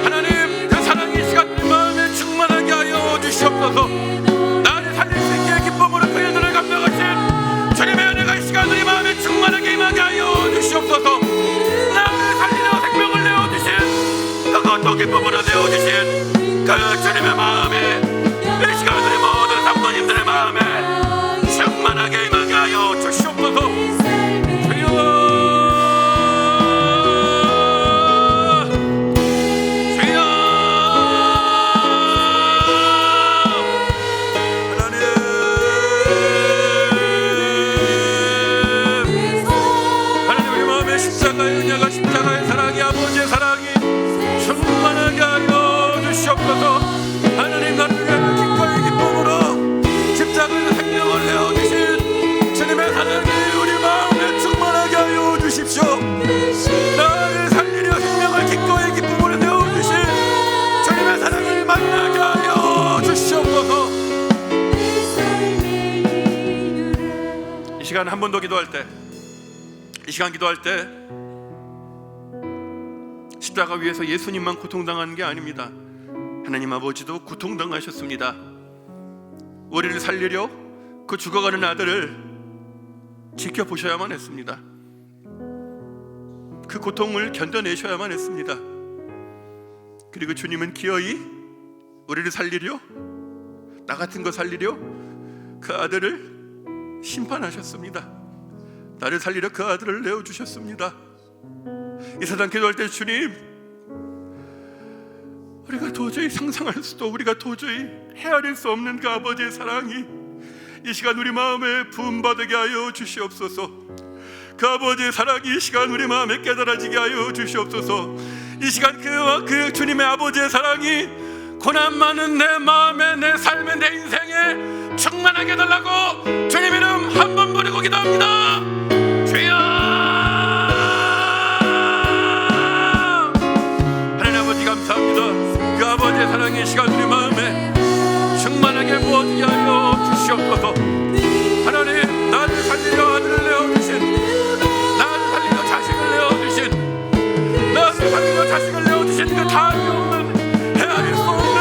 하나님 그 사랑이 이 시간 우리 마음에 충만하게 하여 주시옵소서. 나를 살릴 수 있게 기쁨으로 그 은혜를 감당하신 주님의 은혜가 이 시간 우리 마음에 충만하게 임하게 하여 주시옵소서. 나를 살리려 생명을 내어주신 그것도 기쁨으로 내어주신 그 주님의 마음에 이 시간 우리 모든 성도님들의 마음에 충만하게 임하게 하여 주시옵소서. 주여! 주여! 하나님 우리 마음에 십자가의 은혜가, 십자가의 사랑이, 아버지의 사랑이 충만하게 하여 주시옵소서. 하나님 나를 위하여 기꺼이 기쁨으로 십자가에서 생명을 내어주신 주님의 사랑이 우리 마음에 충만하게 하여 주십시오. 나를 살리려 생명을 기꺼이 기쁨으로 내어주신 주님의 사랑을 만나게 하여 주시옵소서. 이 시간 한 번 더 기도할 때, 이 시간 기도할 때 십자가 위에서 예수님만 고통당하는 게 아닙니다. 하나님 아버지도 고통당하셨습니다. 우리를 살리려 그 죽어가는 아들을 지켜보셔야만 했습니다. 그 고통을 견뎌내셔야만 했습니다. 그리고 주님은 기어이 우리를 살리려, 나 같은 거 살리려 그 아들을 심판하셨습니다. 나를 살리려 그 아들을 내어주셨습니다. 이 세상 기도할 때 주님, 우리가 도저히 상상할 수도, 우리가 도저히 헤아릴 수 없는 그 아버지의 사랑이 이 시간 우리 마음에 부음받게 하여 주시옵소서. 그 아버지의 사랑이 이 시간 우리 마음에 깨달아지게 하여 주시옵소서. 이 시간 그 주님의 아버지의 사랑이 고난 많은 내 마음에, 내 삶에, 내 인생에 충만하게 해달라고 주님 이름 한 번 부르고 기도합니다. 주여, 하나님 아버지 감사합니다. 그 아버지의 사랑의 시간 우리 마음에 충만하게 부어지게 하여 주시옵소서. 하나님, 나를 살리려 아들을 내어주신, 나를 살리려 자식을 내어주신, 나를 살리려 자식을 내어주신 그 다음이 없는, 헤아릴 수 없는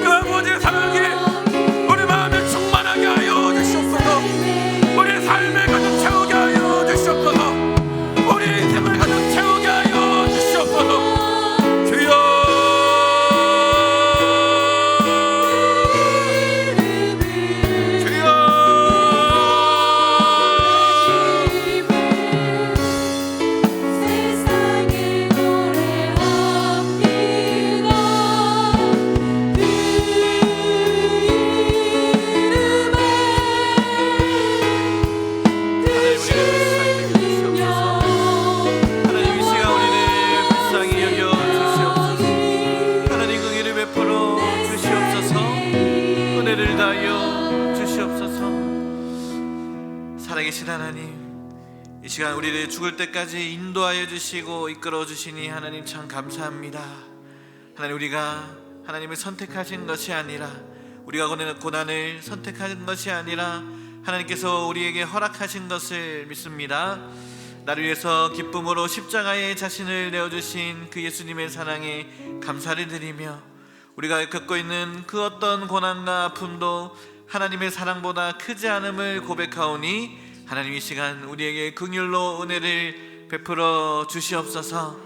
그 아버지의 사랑이 우리 마음에 충만하게 하여 주시옵소서. 우리 삶을 가득 채우게 하여 주시옵소서. 우리 인생을 가득 채우게 하여 주시옵소서. 주여, 세상에 노래합니다. 그 하나님 이 시간 우리를 불쌍히 여겨 주시옵소서. 하나님 그 일을 베풀어 주시옵소서. 은혜를 다하여 주시옵소서. 살아계신 하나님, 이 시간 우리를 죽을 때까지 인도하여 주시고 이끌어 주시니 하나님 참 감사합니다. 하나님, 우리가 하나님을 선택하신 것이 아니라, 우리가 고난을 선택한 것이 아니라 하나님께서 우리에게 허락하신 것을 믿습니다. 나를 위해서 기쁨으로 십자가에 자신을 내어주신 그 예수님의 사랑에 감사를 드리며, 우리가 겪고 있는 그 어떤 고난과 아픔도 하나님의 사랑보다 크지 않음을 고백하오니 하나님 이 시간 우리에게 긍휼로 은혜를 베풀어 주시옵소서.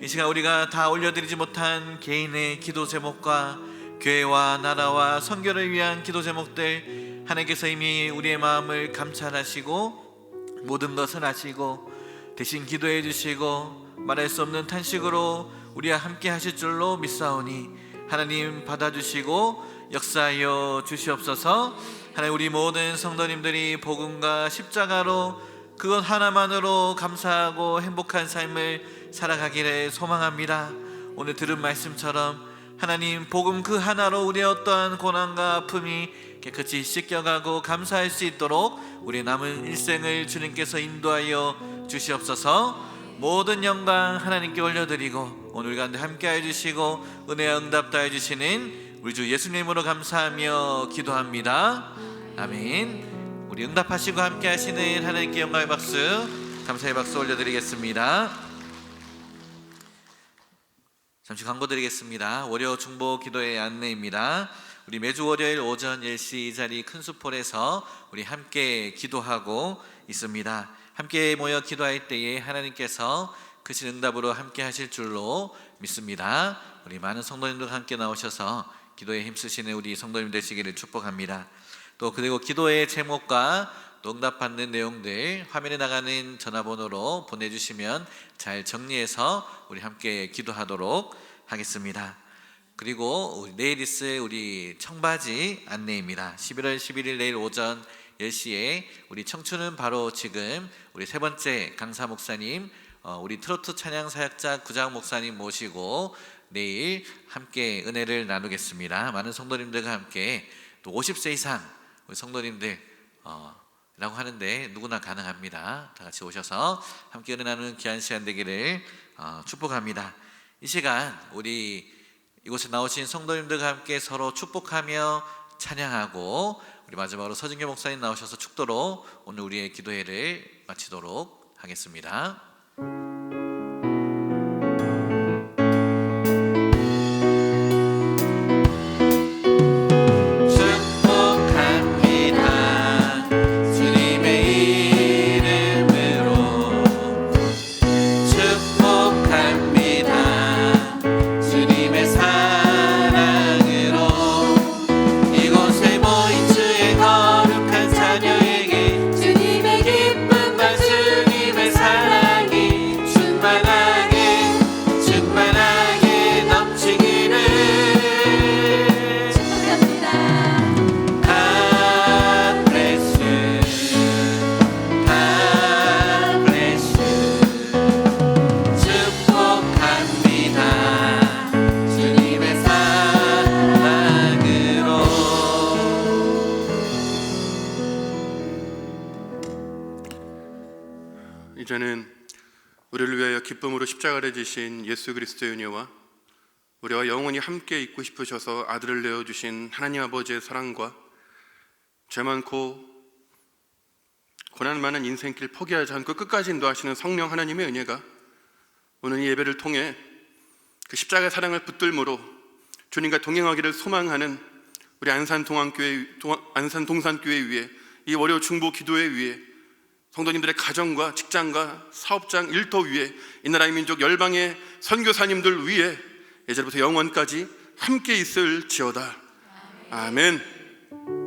이 시간 우리가 다 올려드리지 못한 개인의 기도 제목과 교회와 나라와 선교를 위한 기도 제목들, 하나님께서 이미 우리의 마음을 감찰하시고 모든 것을 아시고 대신 기도해 주시고 말할 수 없는 탄식으로 우리와 함께 하실 줄로 믿사오니 하나님 받아주시고 역사하여 주시옵소서. 하나님, 우리 모든 성도님들이 복음과 십자가로 그것 하나만으로 감사하고 행복한 삶을 살아가기를 소망합니다. 오늘 들은 말씀처럼 하나님, 복음 그 하나로 우리의 어떠한 고난과 아픔이 깨끗이 씻겨가고 감사할 수 있도록 우리 남은 일생을 주님께서 인도하여 주시옵소서. 모든 영광 하나님께 올려드리고 오늘 가운데 함께해 주시고 은혜와 응답 다해 주시는 우리 주 예수님으로 감사하며 기도합니다. 아멘. 우리 응답하시고 함께 하시는 하나님께 영광의 박수, 감사의 박수 올려드리겠습니다. 잠시 광고 드리겠습니다. 월요 중보 기도의 안내입니다. 우리 매주 월요일 오전 10시 이 자리 큰수폴에서 우리 함께 기도하고 있습니다. 함께 모여 기도할 때에 하나님께서 크신 응답으로 함께 하실 줄로 믿습니다. 우리 많은 성도님들과 함께 나오셔서 기도에 힘쓰시는 우리 성도님 되시기를 축복합니다. 또 그리고 기도의 제목과 또 응답받는 내용들 화면에 나가는 전화번호로 보내주시면 잘 정리해서 우리 함께 기도하도록 하겠습니다. 그리고 내일 있을 우리 청바지 안내입니다. 11월 11일 내일 오전 10시에 우리 청춘은 바로 지금 우리 세 번째 강사 목사님, 우리 트로트 찬양 사역자 구장 목사님 모시고 내일 함께 은혜를 나누겠습니다. 많은 성도님들과 함께 또 50세 이상 우리 성도님들 라고 하는데 누구나 가능합니다. 다 같이 오셔서 함께 은혜 나누는 귀한 시간 되기를 축복합니다. 이 시간 우리 이곳에 나오신 성도님들과 함께 서로 축복하며 찬양하고 우리 마지막으로 서진교 목사님 나오셔서 축도로 오늘 우리의 기도회를 마치도록 하겠습니다. 주님의 기쁨과 주님의 사랑이 기쁨으로 십자가를 지신 예수 그리스도의 은혜와 우리와 영원히 함께 있고 싶으셔서 아들을 내어주신 하나님 아버지의 사랑과 죄 많고 고난 많은 인생길 포기하지 않고 끝까지 인도하시는 성령 하나님의 은혜가 오늘 이 예배를 통해 그 십자가의 사랑을 붙들므로 주님과 동행하기를 소망하는 우리 안산 동산교회 위에 이 월요 중보 기도회 위에 성도님들의 가정과 직장과 사업장 일터 위에 이 나라의 민족 열방의 선교사님들 위에 예전부터 영원까지 함께 있을지어다. 아멘.